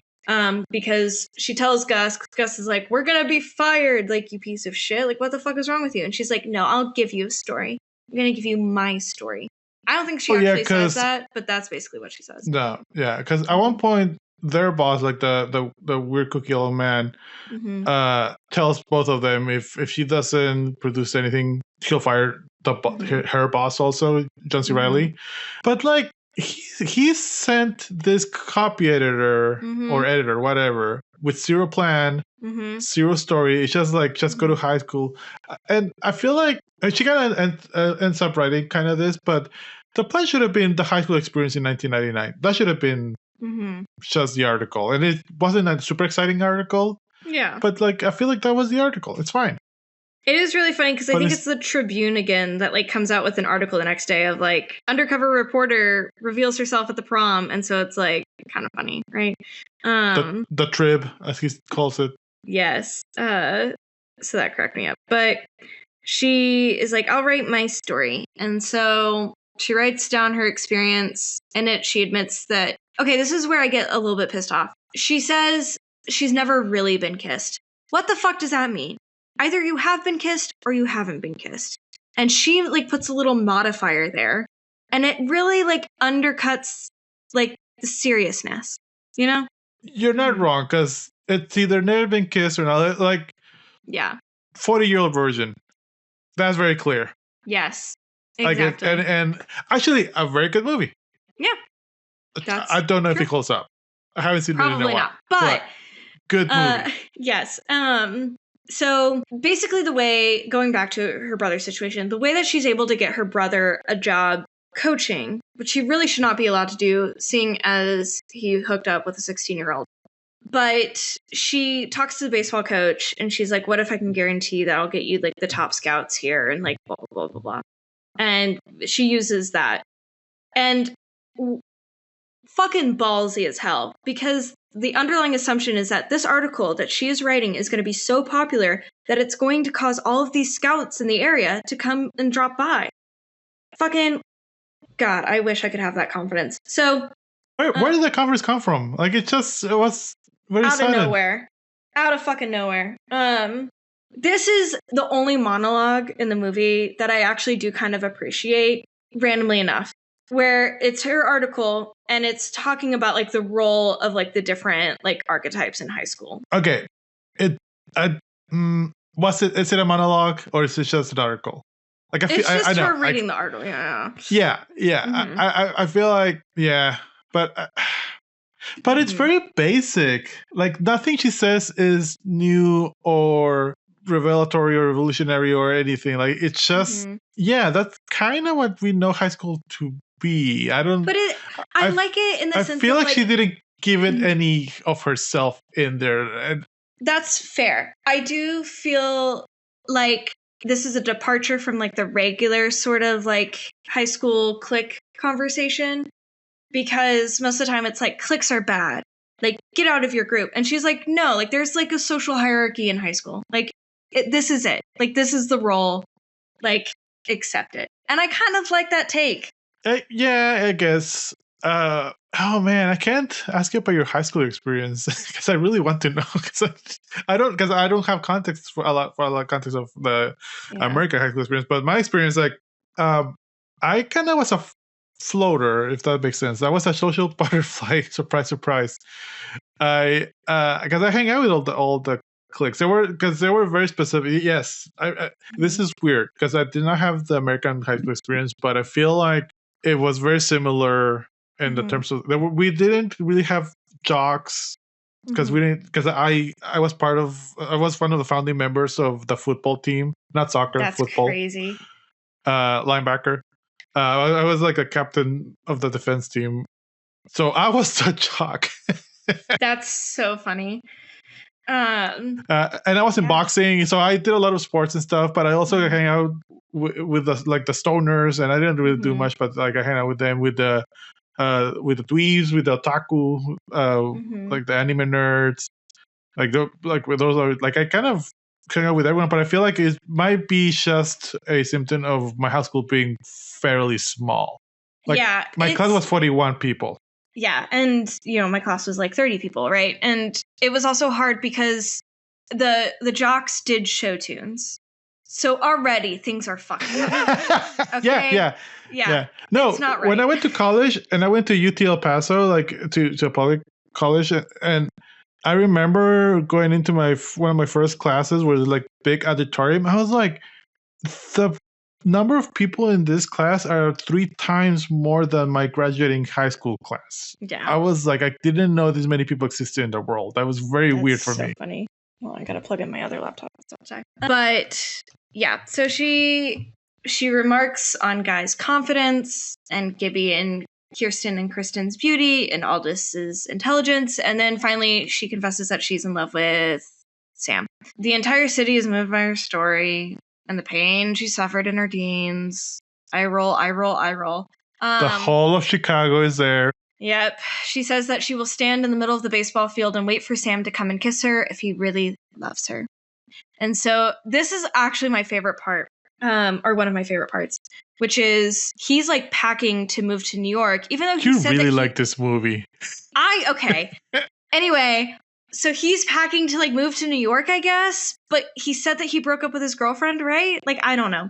Because she tells Gus is like, we're gonna be fired, like, you piece of shit. Like, what the fuck is wrong with you? And she's like, no, I'll give you a story. I'm gonna give you my story. I don't think she actually says that, but that's basically what she says. No, yeah, because at one point, their boss, like the weird cookie old man, tells both of them if she doesn't produce anything, he'll fire her boss also, John C. Reilly. But like, he sent this copy editor or editor, whatever, with zero plan, zero story. It's just like, just go to high school. And I feel like she kind of ends up writing kind of this, but the plan should have been the high school experience in 1999. That should have been just the article. And it wasn't a super exciting article. Yeah. But like, I feel like that was the article. It's fine. It is really funny because I think it's the Tribune again that like comes out with an article the next day of like, undercover reporter reveals herself at the prom, and so it's like kind of funny, right? The Trib, as he calls it. Yes. So that cracked me up. But she is like, I'll write my story, and so she writes down her experience. In it, she admits that, okay, this is where I get a little bit pissed off. She says she's never really been kissed. What the fuck does that mean? Either you have been kissed or you haven't been kissed. And she like puts a little modifier there. And it really like undercuts like the seriousness, you know? You're not wrong, because it's either never been kissed or not. Like, yeah, 40-year-old version. That's very clear. Yes, exactly. Like, and actually a very good movie. Yeah. I don't know if it holds up. I haven't seen it in a while. Not, but good movie. Yes. So basically the way, going back to her brother's situation, the way that she's able to get her brother a job coaching, which he really should not be allowed to do, seeing as he hooked up with a 16-year-old. But she talks to the baseball coach and she's like, what if I can guarantee that I'll get you like the top scouts here and like blah, blah, blah, blah, blah. And she uses that. And fucking ballsy as hell, because the underlying assumption is that this article that she is writing is going to be so popular that it's going to cause all of these scouts in the area to come and drop by. Fucking God, I wish I could have that confidence. So where did that confidence come from? Like, it was very out sudden. of nowhere. Out of fucking nowhere. This is the only monologue in the movie that I actually do kind of appreciate, randomly enough, where it's her article and it's talking about like the role of like the different like archetypes in high school. Okay. Is it a monologue or is it just an article? Like, it's just her reading the article. Yeah. Mm-hmm. I feel like, but it's very basic. Like, nothing she says is new or revelatory or revolutionary or anything. Like, it's just that's kind of what we know high school to be. I like it in the sense I feel of, like she didn't given any of herself in there. And that's fair. I do feel like this is a departure from like the regular sort of like high school clique conversation, because most of the time it's like cliques are bad. Like, get out of your group. And she's like, no, like there's like a social hierarchy in high school. Like this is it. Like this is the role. Like accept it. And I kind of like that take. Yeah, I guess. Oh man, I can't ask you about your high school experience because I really want to know. Because I don't have context for a lot of context of the American high school experience. But my experience, like, I kind of was a floater, if that makes sense. I was a social butterfly. Surprise, surprise. Because I hang out with all the cliques. They were very specific. Yes, this is weird because I did not have the American high school experience, but I feel like it was very similar in the terms of we didn't really have jocks because I was one of the founding members of the football team, not soccer. That's football. Crazy. Linebacker. I was like a captain of the defense team, so I was the jock. That's so funny. And I was in boxing, so I did a lot of sports and stuff. But I also hang out with the stoners, and I didn't really do much. But like I hang out with them, with the dweebs, with the otaku, like the anime nerds, those are like I kind of hang out with everyone. But I feel like it might be just a symptom of my high school being fairly small. Like my class was 41 people. Yeah, and my class was like 30 people, right? And it was also hard because the jocks did show tunes. So already things are fucking okay? Yeah. No, it's not right. When I went to college and I went to UT El Paso, like to a public college, and I remember going into one of my first classes where there's like big auditorium. I was like, the number of people in this class are 3 times more than my graduating high school class. Yeah. I was like, I didn't know this many people existed in the world. That was very weird for me. That's so funny. Well, I gotta plug in my other laptop. But yeah, so she remarks on Guy's confidence and Gibby and Kirsten and Kristen's beauty and Aldis's intelligence, and then finally she confesses that she's in love with Sam. The entire city is moved by her story and the pain she suffered in her teens. I roll. The whole of Chicago is there. Yep. She says that she will stand in the middle of the baseball field and wait for Sam to come and kiss her if he really loves her. And so this is actually my favorite part, or one of my favorite parts, which is he's like packing to move to New York, even though he said really like this movie. Okay. Anyway, so he's packing to like move to New York, I guess, but he said that he broke up with his girlfriend, right? Like, I don't know.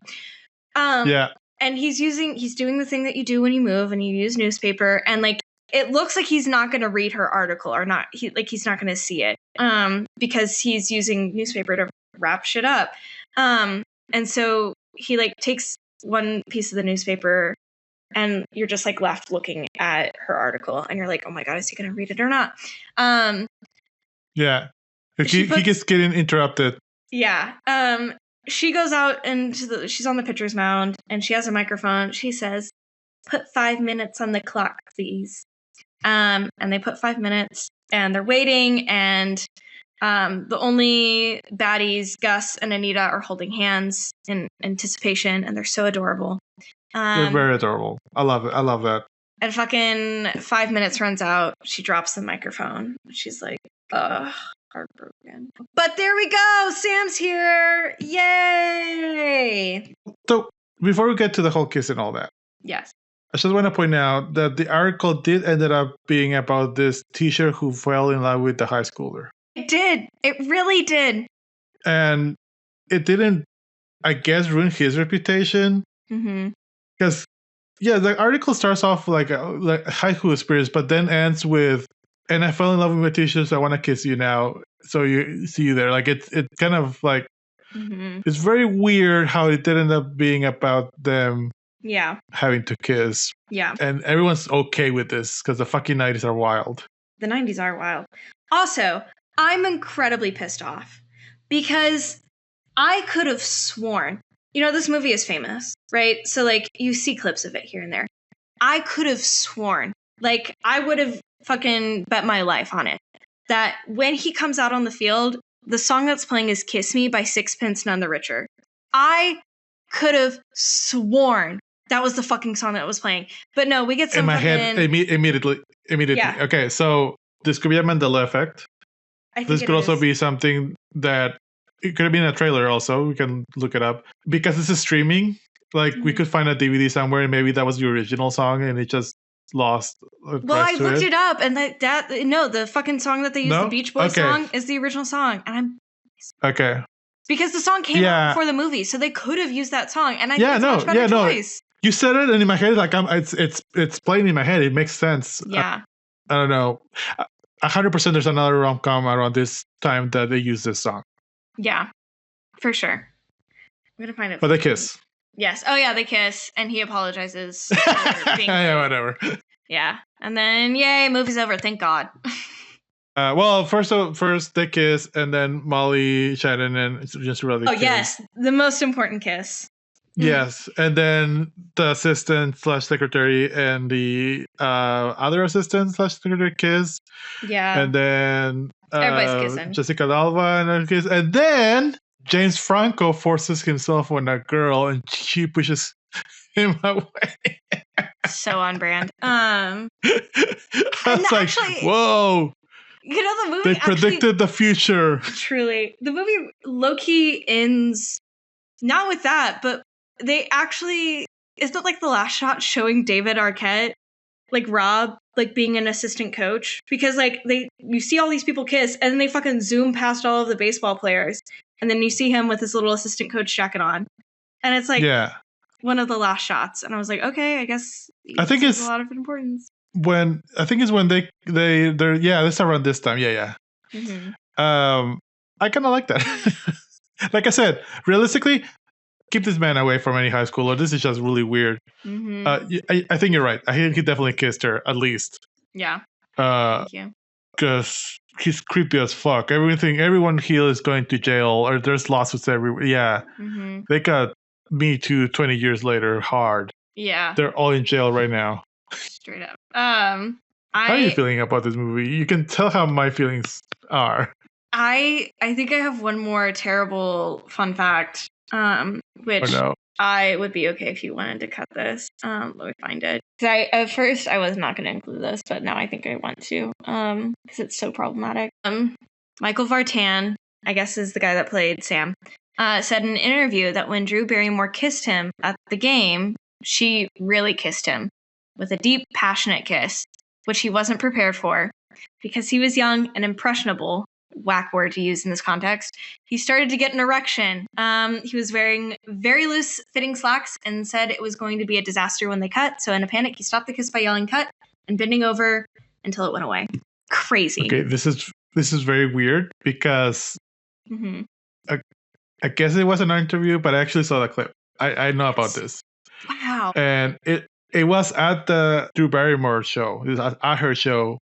Yeah. And he's doing the thing that you do when you move and you use newspaper, and like it looks like he's not going to read her article or not. He's not going to see it because he's using newspaper to wrap shit up. And so he like takes one piece of the newspaper and you're just like left looking at her article and you're like, oh my God, is he going to read it or not? Yeah. He gets getting interrupted. Yeah. She goes out and she's on the pitcher's mound and she has a microphone. She says, "Put 5 minutes on the clock, please." And they put 5 minutes and they're waiting, and the only baddies, Gus and Anita, are holding hands in anticipation, and they're so adorable. They're very adorable. I love it. I love that. And fucking 5 minutes runs out. She drops the microphone. She's like, ugh, heartbroken. But there we go. Sam's here. Yay. So before we get to the whole kiss and all that. Yes. I just want to point out that the article did ended up being about this teacher who fell in love with the high schooler. It did. It really did. And it didn't, I guess, ruin his reputation. Because, the article starts off like a high school experience, but then ends with, "And I fell in love with my teacher, so I want to kiss you now." So you see you there. Like, it's kind of like, it's very weird how it did end up being about them. Yeah. Having to kiss. Yeah. And everyone's okay with this because the fucking 90s are wild. The 90s are wild. Also, I'm incredibly pissed off because I could have sworn, this movie is famous, right? So like you see clips of it here and there. I could have sworn, like I would have fucking bet my life on it that when he comes out on the field, the song that's playing is Kiss Me by Sixpence None the Richer. I could have sworn that was the fucking song that was playing. But no, we get some in my head immediately. Yeah. Okay, so this could be a Mandela effect. This could also be something that it could have been a trailer also. We can look it up. Because this is streaming, like we could find a DVD somewhere and maybe that was the original song and it just lost. Well, I looked it up and the fucking song that they use, the Beach Boys song, is the original song. And I'm okay. Because the song came out before the movie, so they could have used that song. And I think it's a much better choice. You said it, and in my head, like it's playing in my head. It makes sense. Yeah. I don't know. 100%. There's another rom-com around this time that they use this song. Yeah, for sure. I'm gonna find it. But they kiss. Yes. Oh yeah, they kiss, and he apologizes for being. Yeah, whatever. Yeah, and then yay, movie's over. Thank God. Well, first they kiss, and then Molly Shannon and just really. Oh yes, the most important kiss. Yes, and then the assistant / secretary and the other assistant / secretary kiss. Yeah, and then everybody's kissing. Jessica Alba and kiss, and then James Franco forces himself on a girl, and she pushes him away. So on brand. I was like, whoa. You know, the movie they predicted the future. Truly. The movie low-key ends not with that, but they actually, isn't it like the last shot showing David Arquette, like Rob, like being an assistant coach? Because like you see all these people kiss and then they fucking zoom past all of the baseball players. And then you see him with his little assistant coach jacket on. And it's like one of the last shots. And I was like, okay, I guess I think it's a lot of importance. When they're it's around this time. Yeah. Mm-hmm. I kind of like that. Like I said, realistically, keep this man away from any high schooler. This is just really weird. Mm-hmm. I think you're right. I think he definitely kissed her at least. Yeah. Thank you. Because he's creepy as fuck. Everyone here is going to jail, or there's lawsuits everywhere. Yeah. Mm-hmm. They got Me Too 20 years later hard. Yeah. They're all in jail right now. Straight up. How are you feeling about this movie? You can tell how my feelings are. I think I have one more terrible fun fact, which I would be okay if you wanted to cut this. Let me find it. At first I was not going to include this, but now I think I want to, because it's so problematic. Michael Vartan, I guess is the guy that played Sam, said in an interview that when Drew Barrymore kissed him at the game, she really kissed him with a deep, passionate kiss, which he wasn't prepared for. Because he was young and impressionable, whack word to use in this context, he started to get an erection. He was wearing very loose fitting slacks and said it was going to be a disaster when they cut. So in a panic, he stopped the kiss by yelling cut and bending over until it went away. Crazy. Okay, this is very weird because I guess it was an interview, but I actually saw the clip. I know about this. Wow. And it was at the Drew Barrymore show. It was at her show.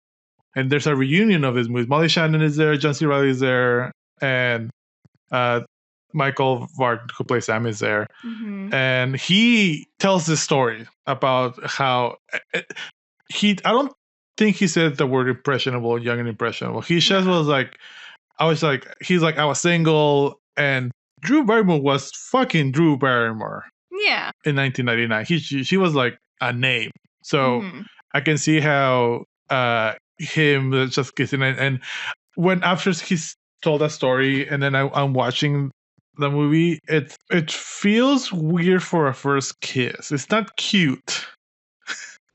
And there's a reunion of his movies. Molly Shannon is there, John C. Reilly is there, and Michael Vartan, who plays Sam, is there. Mm-hmm. And he tells this story about how I don't think he said the word impressionable, young and impressionable. He just was like, I was single, and Drew Barrymore was fucking Drew Barrymore. Yeah. In 1999. She was like a name. So I can see how him just kissing and when after he's told that story and then I'm watching the movie, it feels weird for a first kiss. It's not cute.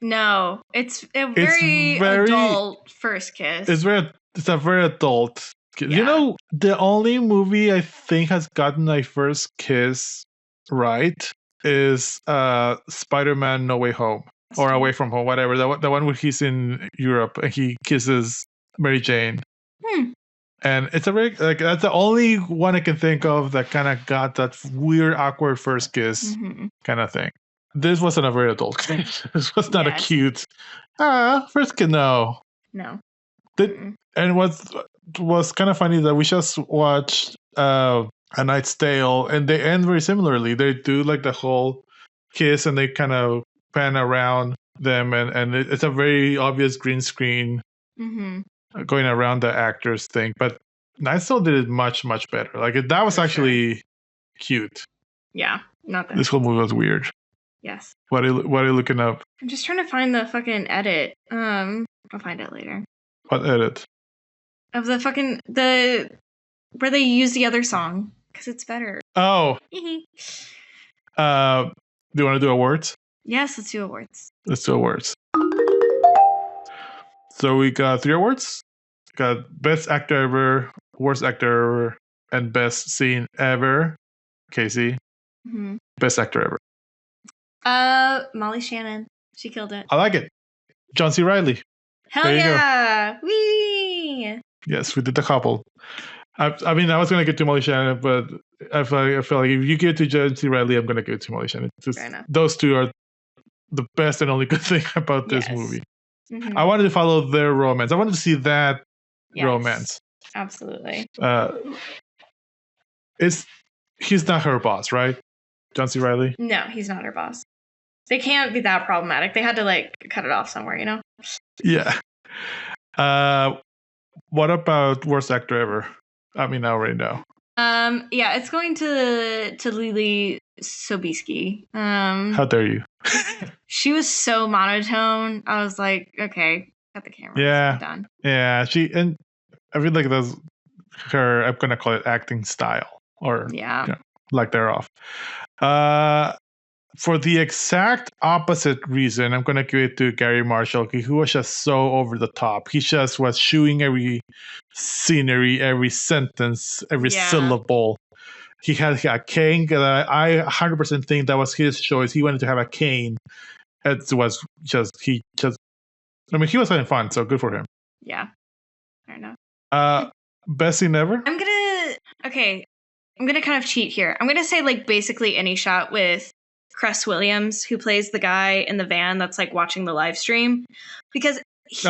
No, it's a very adult first kiss. It's a very adult kiss. Yeah. You know, the only movie I think has gotten a first kiss right is Spider-Man No Way Home. Or Away From Home, whatever. The one where he's in Europe and he kisses Mary Jane. And it's a very, like, that's the only one I can think of that kind of got that weird, awkward first kiss kind of thing. This wasn't a very adult kiss. This was not a cute, first kiss, no. No. And what was kind of funny that we just watched A Knight's Tale and they end very similarly. They do like the whole kiss and they kind of pan around them and it's a very obvious green screen going around the actors thing. But Night still did it much, much better. Like that was actually cute. Yeah, not that. This whole movie was weird. Yes. What are you looking up? I'm just trying to find the fucking edit. I'll find it later. What edit? Of the fucking where they use the other song because it's better. Oh. Do you want to do awards? Yes, let's do awards. Let's do awards. So we got 3 awards. We got Best Actor Ever, Worst Actor Ever, and Best Scene Ever. Casey. Best Actor Ever. Molly Shannon. She killed it. I like it. John C. Reilly. Hell yeah! Whee! Yes, we did the couple. I mean, I was gonna get to Molly Shannon, but I feel like if you give it to John C. Reilly, I'm gonna give it to Molly Shannon. Those two are the best and only good thing about this movie. I wanted to follow their romance. I wanted to see that romance. Absolutely. He's not her boss, right? John C. Reilly? No, he's not her boss. They can't be that problematic. They had to like cut it off somewhere, you know? Yeah. What about Worst Actor Ever? I mean, I already know. Yeah, it's going to Lily Sobieski. How dare you? She was so monotone. I was like, okay, cut the camera. Yeah, done. Yeah, and I feel like that's her. I'm gonna call it acting style, or like they're off. For the exact opposite reason, I'm gonna give it to Gary Marshall, who was just so over the top. He just was chewing every scenery, every sentence, every syllable. He had a cane. I 100% think that was his choice. He wanted to have a cane. It was just he was having fun, so good for him. Yeah, fair enough. Best scene ever. I'm gonna kind of cheat here. I'm gonna say like basically any shot with Cress Williams, who plays the guy in the van that's like watching the live stream, because he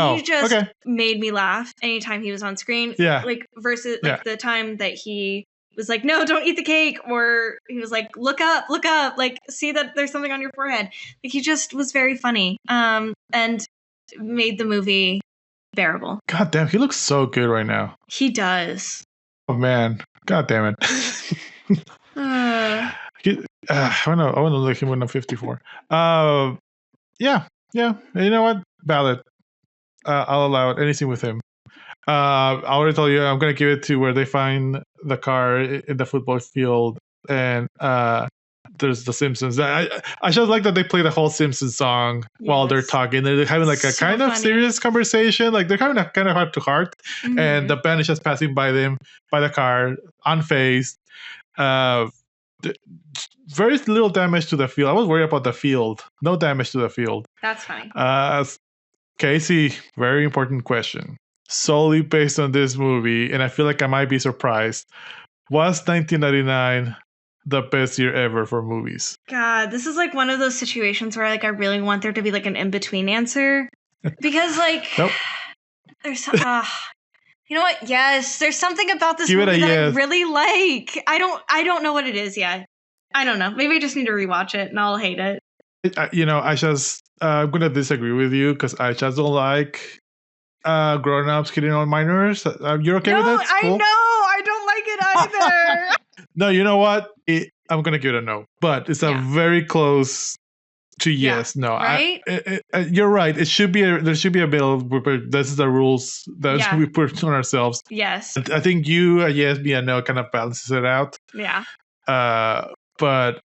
made me laugh anytime he was on screen. Yeah. Like versus like the time that he was like, no, don't eat the cake, or he was like, look up, like see that there's something on your forehead. Like he just was very funny. And made the movie bearable. God damn, he looks so good right now. He does. Oh man, god damn it. I want to look him when I'm 54. Yeah. You know what? Ballot. I'll allow it. Anything with him. I already told you I'm gonna give it to where they find the car in the football field, and there's the Simpsons. I just like that they play the whole Simpsons song while they're talking. They're having like a kind of serious conversation. Like they're having a kind of heart to heart, and the band is just passing by them by the car, unfazed. Very little damage to the field. I was worried about the field. No damage to the field. That's funny. Casey, very important question. Solely based on this movie, and I feel like I might be surprised. Was 1999 the best year ever for movies? God, this is like one of those situations where like I really want there to be like an in-between answer. Because like there's you know what? Yes, there's something about this movie that I really like. I don't know what it is yet. I don't know. Maybe I just need to rewatch it and I'll hate it. I'm gonna disagree with you because I just don't like grown-ups hitting on minors. You're okay with that? Cool? I know. I don't like it either. No, you know what? I'm gonna give it a no, but it's a very close to yes. No, right? You're right. There should be a bill. This is the rules that we put on ourselves. Yes. I think you a yes, me a no kind of balances it out. Yeah. But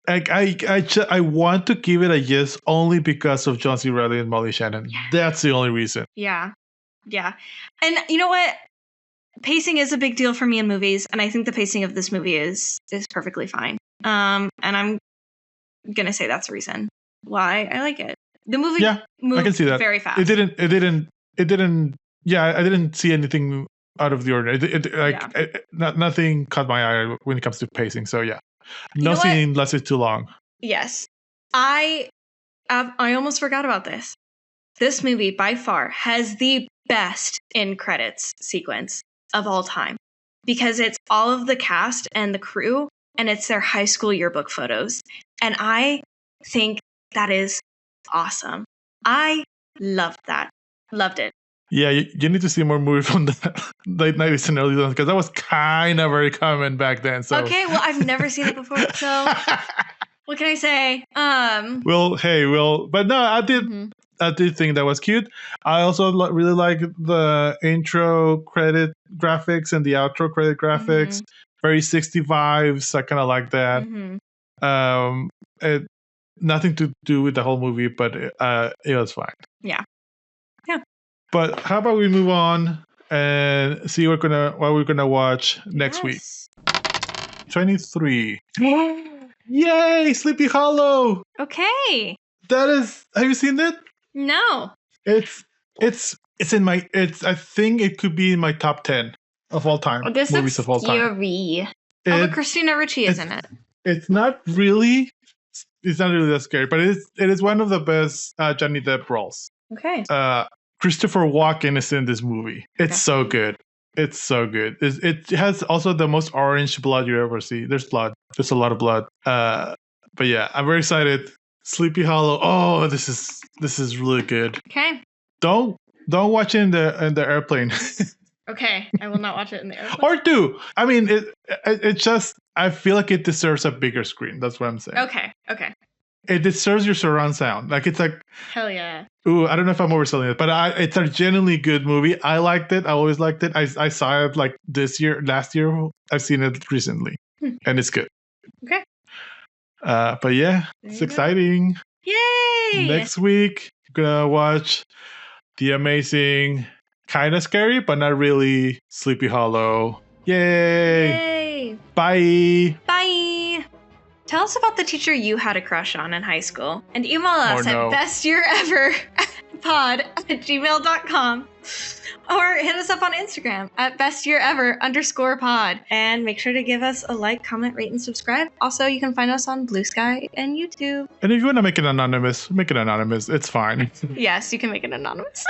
I want to give it a yes only because of John C. Reilly and Molly Shannon. Yes. That's the only reason. Yeah. And you know what? Pacing is a big deal for me in movies, and I think the pacing of this movie is perfectly fine. And I'm gonna say that's the reason why I like it. The movie moved I can see that. Very fast. It didn't. Yeah, I didn't see anything out of the ordinary. Nothing caught my eye when it comes to pacing. So yeah, no scene lasted too long. Yes, I almost forgot about this. This movie by far has the best end credits sequence of all time because it's all of the cast and the crew, and it's their high school yearbook photos. And I think that is awesome. I loved that. Loved it. Yeah, you need to see more movies from the late 90s and early 2000s because that was kind of very common back then. So Okay, well, I've never seen it before, so what can I say? But no, Mhm. I did think that was cute. I also really like the intro credit graphics and the outro credit graphics. Very 60 vibes. I kind of like that. It nothing to do with the whole movie, but it was fine. Yeah. But how about we move on and see what we're gonna watch next week? 23. Yay! Sleepy Hollow. Okay. That is. Have you seen it? No. It's in my. I think it could be in my top 10 of all time movies of all time. Scary. But Christina Ricci is in it. It's not really. It's not really that scary, but it is one of the best Johnny Depp roles. Okay. Christopher Walken is in this movie. It's so good. It's so good. It has also the most orange blood you ever see. There's blood. There's a lot of blood. But yeah, I'm very excited. Sleepy Hollow. Oh, this is really good. Okay. Don't watch it in the airplane. Okay, I will not watch it in the airplane. Or do. I mean, it just. I feel like it deserves a bigger screen. That's what I'm saying. Okay. It deserves your surround sound. Like it's like. Hell yeah. Ooh, I don't know if I'm overselling it, but it's a genuinely good movie. I liked it. I always liked it. I saw it like last year. I've seen it recently, and it's good. Okay. But yeah, it's exciting. Yay! Next week, we're gonna watch the amazing, kind of scary, but not really, Sleepy Hollow. Yay! Bye! Bye! Tell us about the teacher you had a crush on in high school and email us at bestyearever@gmail.com or hit us up on Instagram at bestyearever_pod and make sure to give us a like, comment, rate, and subscribe. Also, you can find us on Blue Sky and YouTube. And if you want to make it anonymous, make it anonymous. It's fine. Yes, you can make it anonymous.